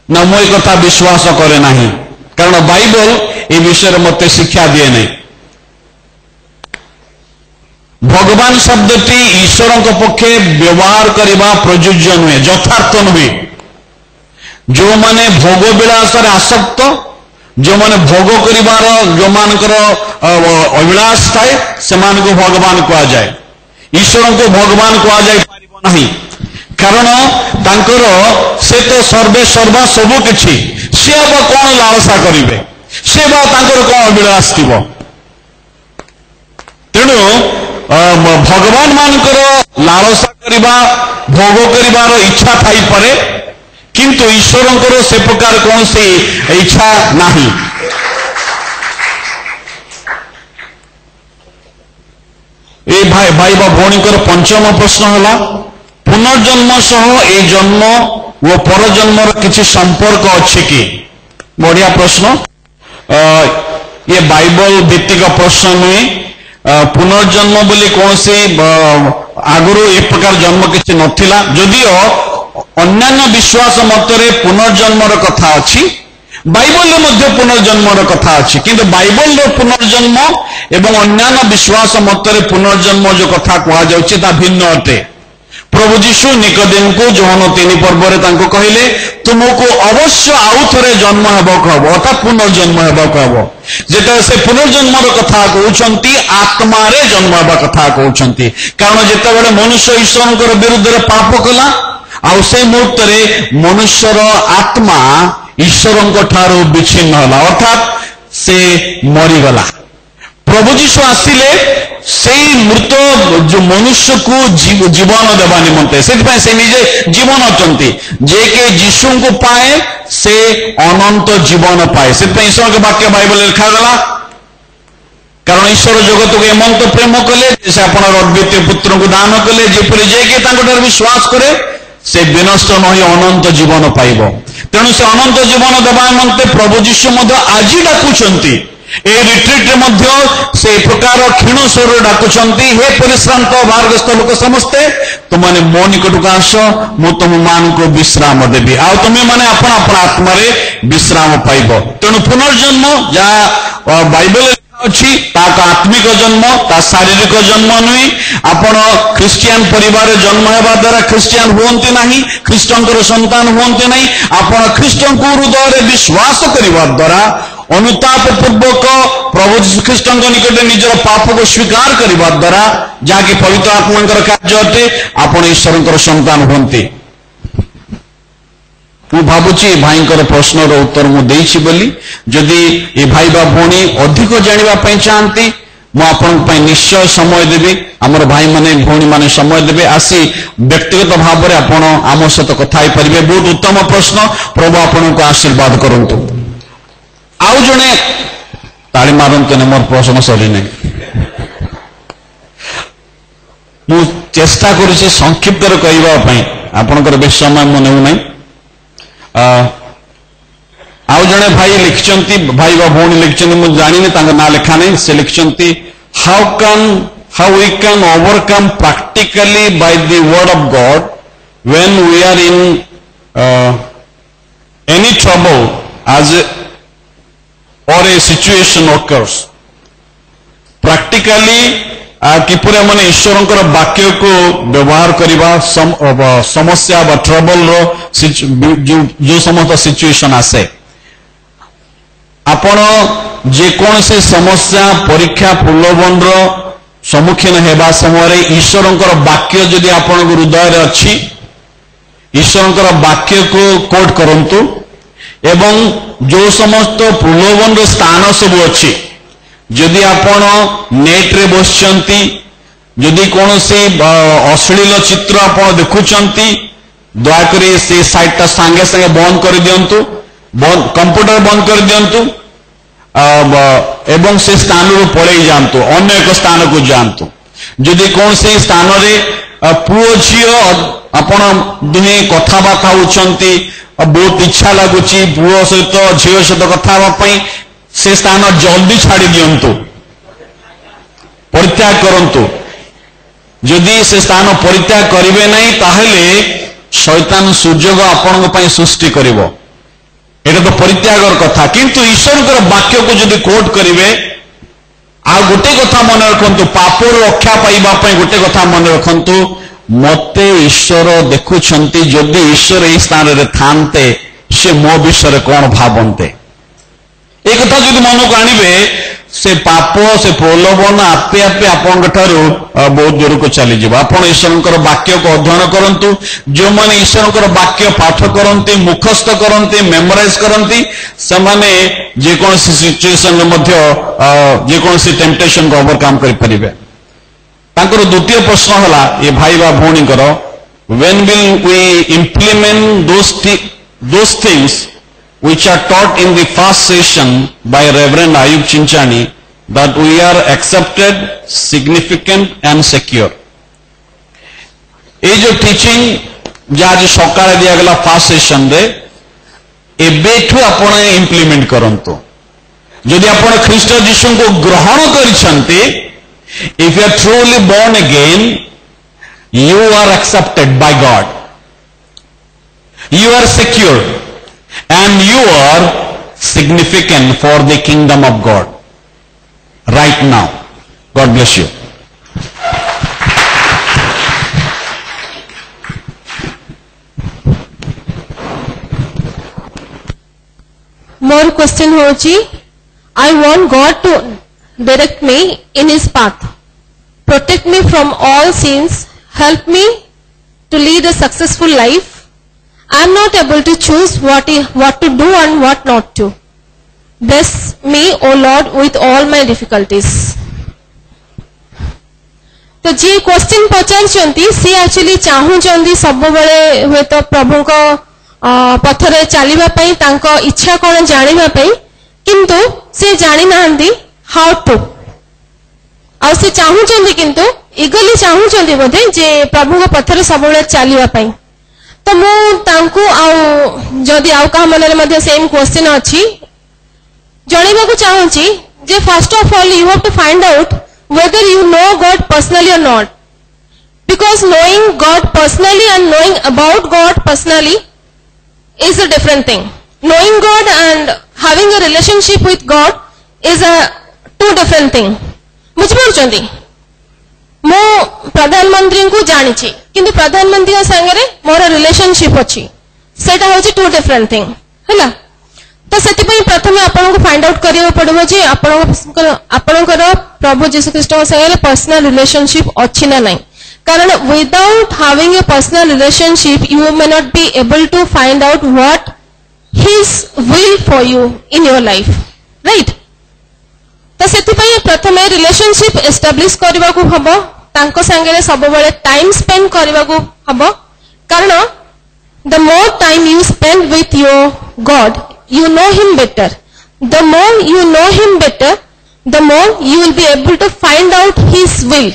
न मु कथा विश्वास करे नहीं कारण बाइबल ए विषय मते शिक्षा दिए नहीं भगवान शब्दटी ईश्वर पक्षे व्यवहार करने प्रयोज्य नुहे यथार्थ नुहे जो माने भोग विलास आसक्त जो माने भोग करिवार जो मानकर अभिलाष थाए से भगवान कह जाए ईश्वर को भगवान कह जाए पारिबो नहीं कारण तांकर से तो सर्वे सर्वा सबु किछि से अब कौन लालसा करिवे से तांकर कौन अभिलाष थिबो तेणु भगवान मानकर लालसा करिबा भोग करिबार इच्छा थाई परे किंतु ईश्वर से प्रकार कौन सी इच्छा नहीं। ए भाई बा भौणी पंचम प्रश्न है पुनर्जन्म सह ए जन्म वो परजन्मर किसी संपर्क अच्छे कि बढ़िया प्रश्न ये बाइबल भित्तिक प्रश्न नुहे पुनर्जन्म बोली कौन से आगुरु एक प्रकार जन्म किसी नथिला जदिओ अन्यान्य विश्वास मतरे पुनर्जन्मर कथा अछि बाइबल मध्य पुनर्जन्मर कथा अछि किंतु बाइबल पुनर्जन्म एवं अन्यान्य विश्वास मतरे पुनर्जन्म जो कथा कहा जाउछि ता भिन्न अटे। प्रभु जीशु निकोदेम को जोहन 3 पर्व तांको कहले तुमको अवश्य आउ थरे जन्म हेबाक हबो अर्थात पुनर्जन्म हेबाक हबो जेते से पुनर्जन्मर कथा कहउछंती आत्मारे जन्म हेबा कथा कहउछंती कारण जेते बेले मनुष्य ईश्वरकर विरुद्ध रे पाप कला आउ से मुहूर्त रे मनुष्यर आत्मा ईश्वरଙ୍କ ठारो विच्छिन्न होला अर्थात से मरी गला। प्रभु जीशु आसिले से मृत जो मनुष्य को जीवन देवा निमंते से निजे जीवन अटंती जे के जीशु को पाए से अनंत जीवन पाए से ईश्वर के वाक्य बाइबल लिखा गला कारण ईश्वर जगत को एमंत प्रेम कले जैसे अपन अद्वितीय पुत्र को दान कले जेपरी जे के तांको विश्वास करे से विनष्ट नही अनंत जीवन पाइब तेणु से अनंत जीवन देवा निमंते प्रभु जीशु मध्य आज डाकुचंती ए रिट्रीट मध्य से प्रकार क्षीण स्वर डाकुचंती हे परिश्रांत भारग्रस्त लोक समस्ते तुमने मो निकट को आस मु तुम मान को विश्राम देवी आ तुम्हें माने अपन अपन आत्मा रे विश्राम पाइब। तेणु पुनर्जन्म जहाँ बाइबल अच्छी आत्मिक जन्म ता शारीरिक जन्म नुहे आपण ख्रिस्टियन परिवार जन्म हेबा द्वारा ख्रिस्टियन हुअन्ति नाही ख्रिस्टंकर संतान हुअन्ति नाही आपण ख्रिस्टन को हृदय विश्वास करबा द्वारा अनुताप पूर्वक प्रभु जीशु ख्रीष्ट निकट निजर पाप को स्वीकार करबा द्वारा जहाँकि पवित्र आत्मा कार्य अटे आपण ईश्वर संतान हुअन्ति। मु भावुची भाईंकर प्रश्नर उत्तर मु देइछि बोली जदि ए भाई बा भौणी अधिक जानिबा पई चाहंती मु आपन पई निश्चय समय देबी हमर भाई माने भौणी माने समय देबे आसी व्यक्तिगत भाव रे आपण आम सहित कथा होई परिबे बहुत उत्तम प्रश्न प्रभु आपन को आशीर्वाद करंतु आउ जणे ताली मारंतु ने मोर प्रश्न सरी नै मु चेष्टा करूछि संक्षिप्त रे कहबा पई आपनकर बेस समय मु नेउ नै आउ जणे भाई लिखचंती भाई बा भौणी लिखचंती मु जानिने तांका ना लेखा नै से लिखचंती how we can overcome practically by the word of God when we are in any trouble as or a situation occurs practically किपुरे माने ईश्वरंकर वाक्य को व्यवहार करिबा समस्या बा ट्रबल रो जो समस्त सिचुएशन आसे आपण जे कौन से समस्या परीक्षा प्रलोभन रो सम्मुखीन हेबा समय ईश्वरंकर वाक्य जदि आपण हृदय रे अछि ईश्वरंकर वाक्य को कोट करंतु एवं जो समस्त प्रलोभन रो स्थान सब अछि जदि आपण नेट रे बसचंती जदि कौन से अश्लील चित्र आपण देखुचंती दया करी से साइट ता संगे संगे बंद कर दियंतु कंप्यूटर बंद कर दियंतु एवं से स्थान रो पळेई जानतु अन्य एक स्थान को जानतु जदि कौन से स्थान रे पुओ झियो आपण दुहे कथा बाता होचंती बहुत इच्छा लागुची पुओ सहित झियो सहित कथा बा पई से स्थान जल्दी छाड़ी दियंतु परित्याग करंतु जदि से स्थान परित्याग करिवे नहीं ताहले शैतान सुजोग आपण पई सृष्टि करिवो एटा तो परित्यागर कथा किंतु ईश्वरकर वाक्य को जदि कोट करिवे आ गोटे कथा मन रखंतु पापर रक्षा पाइबा पई गोटे कथा मन रखंतु मते ईश्वर देखुछंती जदि ईश्वर ए स्थान रे थानते से मो विषय कोन भाबंते एक कथा जदि मन को आनिबे से पाप से प्रलोभन आपे आपे आपण ठारू बहुत दूर को चली जीव आपण ईश्वरकर वाक्य को अध्ययन करंतु जो माने ईश्वरकर वाक्य पाठ करंती मुखस्थ करंती मेमोराइज करंती से माने जे कोन सिचुएशन रे मध्य जे कोन सी टेम्पटेशन को ओवरकम करि परिबे तांकर द्वितीय प्रश्न हला ए भाई बा भौणी करो when will we implement those things which are taught in the first session by Reverend Ayub Chinchani that we are accepted, significant and secure. ये जो टीचिंग आज सकाळे दिया गला फर्स्ट सेशन रे एबेठु आपण इंप्लीमेंट करंतु जदि आपण ख्रीष्ट यीशु को ग्रहण करिसंती if you are truly born again you are accepted by God, you are secure and you are significant for the kingdom of God right now. God bless you. More question hoji, I want God to direct me in His path, protect me from all sins, help me to lead a successful life. I am not able to choose what to do and what not to. Bless me, O Lord, with all my difficulties. तो जी question पचारचंती सी actually चाहूचंती सब बेले हुए तो प्रभु को पथरे चलिबा पई तांको इच्छा कोन जानिबा पई किंतु से जानि नांदी हाउ टू आ से चाहूचंती किंतु इगली चाहूचंती बोधे जे प्रभु को पथरे सब बेले चलिबा पई तो मु तांको आउ जदि आउ का मन रे मध्ये सेम क्वेश्चन अछि जणिबा को चाहूची जे first of all you have to find out whether you know God personally or not, because knowing God personally and knowing about God personally is a different thing. Knowing God and having a relationship with God is a two different thing. बुझि पड़छंती मो प्रधानमंत्री को जानिछि किंतु प्रधानमंत्री संगे मोर relationship अछि सेटा होछि टू डिफरेंट थिंग हैला तो सेति पई प्रथमे आपन को फाइंड आउट करियो पड़बो जे आपन प्रभु जीसु ख्रीष्ट संगे पर्सनल रिलेशनशिप अछि ना नै कारण without having a personal relationship you may not be able to find out what his will for you in your life, right? तो सेथिपाई प्रथमे रिलेशनशिप एस्टाब्लिश करबा को हबो, तांको संगे सब बेले टाइम स्पेंड करबा को हबो, कारण the more time you spend with your God, you know him better. The more you know him better, the more you will be able to find out his will.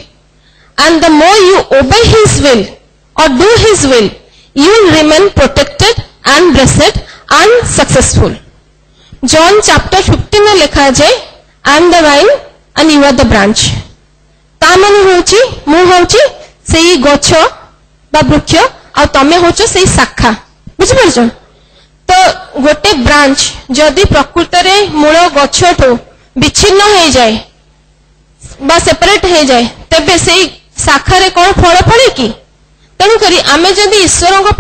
And the more you obey his will or do his will, you will remain protected and blessed and successful. John chapter 15 में लिखा जाए, I am the vine and you are the branch. ता माने होची मु होची सेई गछ बा वृक्ष आ तमे होचो सेई शाखा, बुझि परछो? तो गोटे ब्रांच जदि प्रकृत रे मूल गछठो विच्छिन्न हो जाए बा सेपरेट हो जाए, तेबे सेई शाखा रे कोन फल फळे कि? तेणु करी आमे जदि ईश्वर को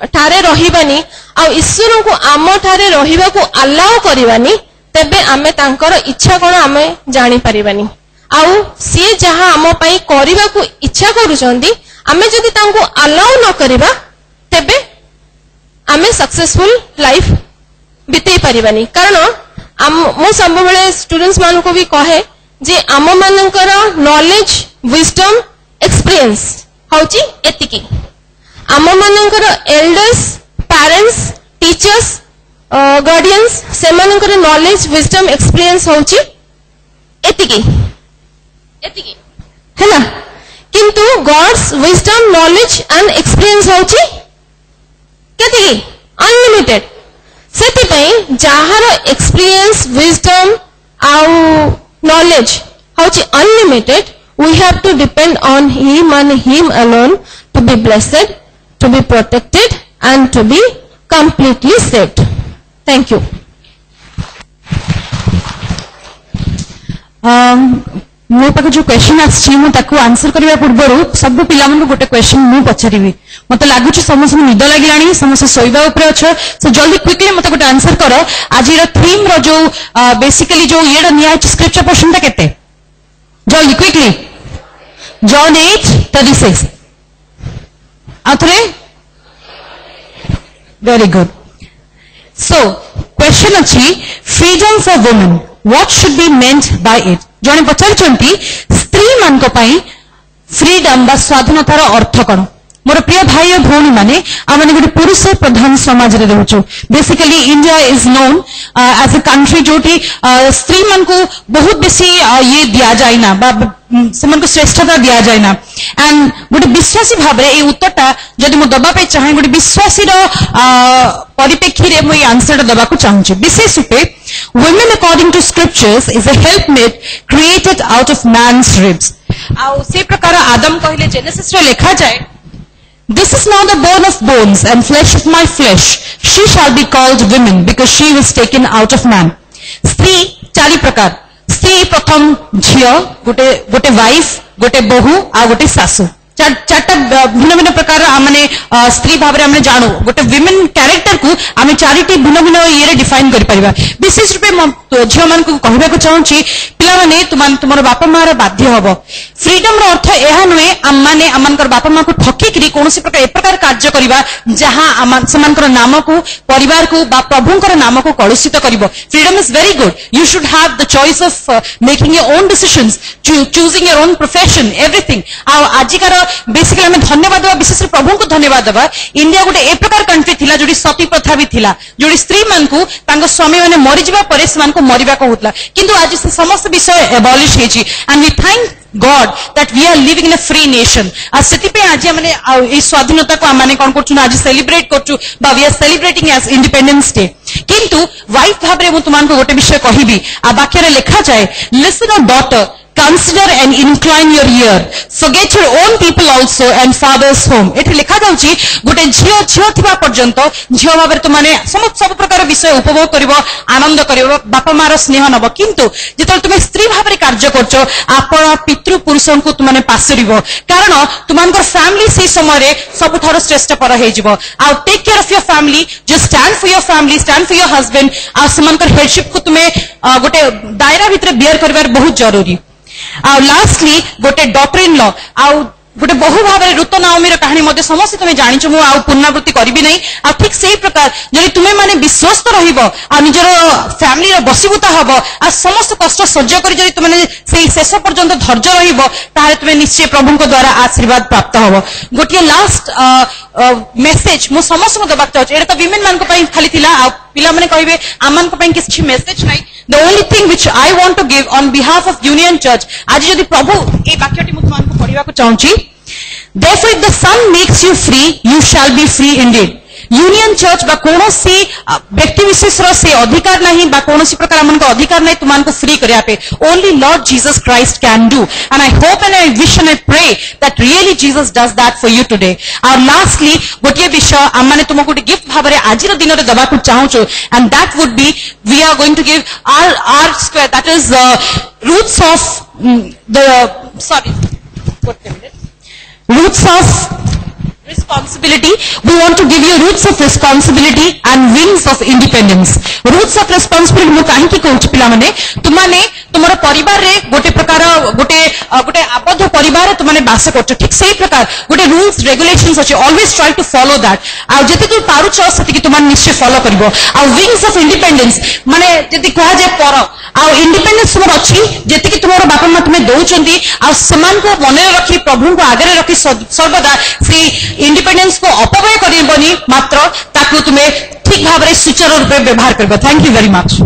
ठारे रहिबानी आ ईश्वर को आम ठारे रहिबा को अलाउ करिबानी, तेबे आमे तांकर इच्छा कोन आमे जानि परिबानी। आउ सी जहा आम पई करिबा को इच्छा करूचंदी, आमे जदि तांको अलाउ न करिबा, तेबे आमे सक्सेसफुल लाइफ बितेई परिबानी। कारण मु सब बेले स्टूडेंट्स मान को भी कहे जे आम मानकर नॉलेज विजडम एक्सपीरियंस होची एतिकी, आम मानकर एल्डर्स पेरेंट्स टीचर्स गार्डियंस से मानकर नॉलेज विजडम एक्सपीरियंस होची एतिकी एतिकी है ना, किंतु God's wisdom knowledge and experience होची केतिकी अनलिमिटेड। सेति जहार एक्सपीरियंस विजडम आउ नॉलेज होची unlimited, we have to depend on him and him alone to be blessed, to be protected and to be completely saved. Thank you. मो पाक जो question आछि मु ताकू आंसर करबा पूर्व सब पिला मन गोटे क्वेश्चन मु पछारिबी। मते लागुछ समस्त निद लागिलाणी, समस्त सोइबा ऊपर अछ, सो जल्दी क्विकली मते गोटे आंसर करो। आज रो थीम रो जो बेसिकली जो येडा निया स्क्रिप्चर पोर्शन ता केते जल्दी क्विकली जॉन 8:36 आथरे वेरी गुड। सो क्वेश्चन अछि freedom for women, what should be meant by it? जने पचारचंती स्त्री मान को पई फ्रीडम बा स्वाधीनतार अर्थ कोन? मोर प्रिय भाई और भौणी माने आमने गोटे पुरुष प्रधान समाज रे रहउचो। Basically India is known as a country जोटी स्त्री मान को बहुत बेसी ये दिया जाय ना बा सेमन को श्रेष्ठता दिया जाय ना। एंड गोटे विश्वासी भाव रे ए उत्तरटा जदि मु दबा पे चाहे गोटे विश्वासी रो परिप्रेक्षी रे मु आंसर दबा को चाहूची। विशेष रूपे women according to scriptures is a helpmate created out of man's ribs। आ से प्रकार आदम कहले जेनेसिस रे लिखा जाय, this is now the bone of bones and flesh of my flesh, she shall be called woman because she was taken out of man। स्त्री चारि प्रकार, स्त्री प्रथम झियो, गोटे गोटे वाइफ, गोटे बहु आ गोटे सासू, चारटा भिन्न भिन्न प्रकार आमने स्त्री भाव में जानू। गोटे विमेन कैरेक्टर को आम चारिटी भिन्न भिन्न ये डिफाइन कर परिबा। विशेष रूपे झियो मान को कहबा को चाहूची, पिला माने तुमर बापा मार बाध्य हबो। फ्रीडम रो अर्थ एहा नुए आम माने आमनकर बापा मा को ठकी करी कोनोसी प्रकार ए प्रकार कार्य करिबा जहां समानकर नाम को परिवार को बा प्रभुंकर नाम को कलुषित करिवो। Freedom is very good, you should have the choice of making your own decisions, choosing your own profession, everything. आ आजिकार बेसिकली हमें धन्यवाद देवा, विशेष प्रभु को धन्यवाद देवा। इंडिया गोटे ए प्रकार कंट्री थिला जोडी सती प्रथा भी थिला, जोडी स्त्री मान को तांको स्वामी माने मरि जिबा परे समान को मरिबा को होतला, किंतु आज से समस्त विषय एबॉलिश हेची। And we thank God that we are living in a free nation। आज सेति पे आज हमने ए स्वाधीनता को माने कोन करछु आज सेलिब्रेट करछु बा we are celebrating as independence day. किंतु वाइफ भाबरे मु तुमान को गोटे विषय कहिबी। आ वाक्य रे लिखा जाय, listen o daughter, consider and incline your ear, forget your own people also and father's home। एठी लिखा जाउची गोटे झियो झियो थिबा पर्यंत झियो भाबरे तो माने सब प्रकार विषय उपभोग करिवो, आनंद करिवो, बापा मार स्नेह नबो। किंतु जेतल तुमे स्त्री भाबरे कार्य करछो, आपण पितृ पुरुषन को तुमाने पासरिवो, कारण तुमानकर फैमिली से समय रे सबठारो श्रेष्ठ पर हे जिवो। आ take care of your family, just stand for your family, stand for your husband. आ समानकर हेडशिप को तुमे गोटे दायरा भितर बियर करबार बहुत जरूरी। लास्टली गोटे डॉटर इन लॉ, गोटे बहु भाव में ऋतु नाओमीर कहानी मध्य समस्त तुम जानिଛ मु आ पुनरावृत्ति करिबि नै आ ठीक सेही प्रकार जदि तुमे माने विश्वस्त रहिबो आ निजर फैमिली रो बसीबुता हबो आ समस्त कष्ट सह्य करी जदि तुमे सेही शेष पर्यंत धैर्य रहिबो ताले तुमे निश्चय प्रभु को द्वारा आशीर्वाद प्राप्त हबो गोटे लास्ट मेसेज मु समस्त को दबाक चाहू एटा तो विमेन मान को पई खाली थिला आ पिला माने कहिबे आमान को पई किछि मेसेज नै the only thing which I want to give on behalf of Union Church आज जदि प्रभु ए वाक्यटी मु तुमान को पढिबा को चाहूची therefore if the son makes you free you shall be free indeed union church बा कोनोसी व्यक्ति विशेष रो से अधिकार नहीं बा कोनोसी प्रकार हमन को अधिकार नहीं तुमान को फ्री करिया पे only Lord Jesus Christ can do and I hope and I wish and I pray that really Jesus does that for you today और लास्टली गोटे विषय हम माने तुमको गोटे गिफ्ट भाबरे आजिर दिन रे दबा को चाहूचो and that would be we are going to give R square that is roots of the sorry roots of responsibility. We want to give you roots of responsibility and wings of independence. Roots of responsibility मु काहे की कहूच पिला माने तुमाने तुमरो परिवार रे गोटे प्रकार गोटे आबद्ध परिवार रे तुमाने बास करछ ठीक सेही प्रकार गोटे रूल्स रेगुलेशंस अछि always try to follow that आ जति तू पारुछ सति की तुमान निश्चय फॉलो करबो आ विंग्स ऑफ इंडिपेंडेंस माने जति कहा जे पर आ इंडिपेंडेंस तुमर अछि जति की तुमरो बापा मा तुमे दउचंदी आ समान को मने रखी प्रभु को आगे रखी सर्वदा से इंडिपेंडेंस को अपव्यय करिबनी मात्र ताकू तुमे ठीक भाबरे सुचारू रूपे व्यवहार करबो थैंक यू वेरी मच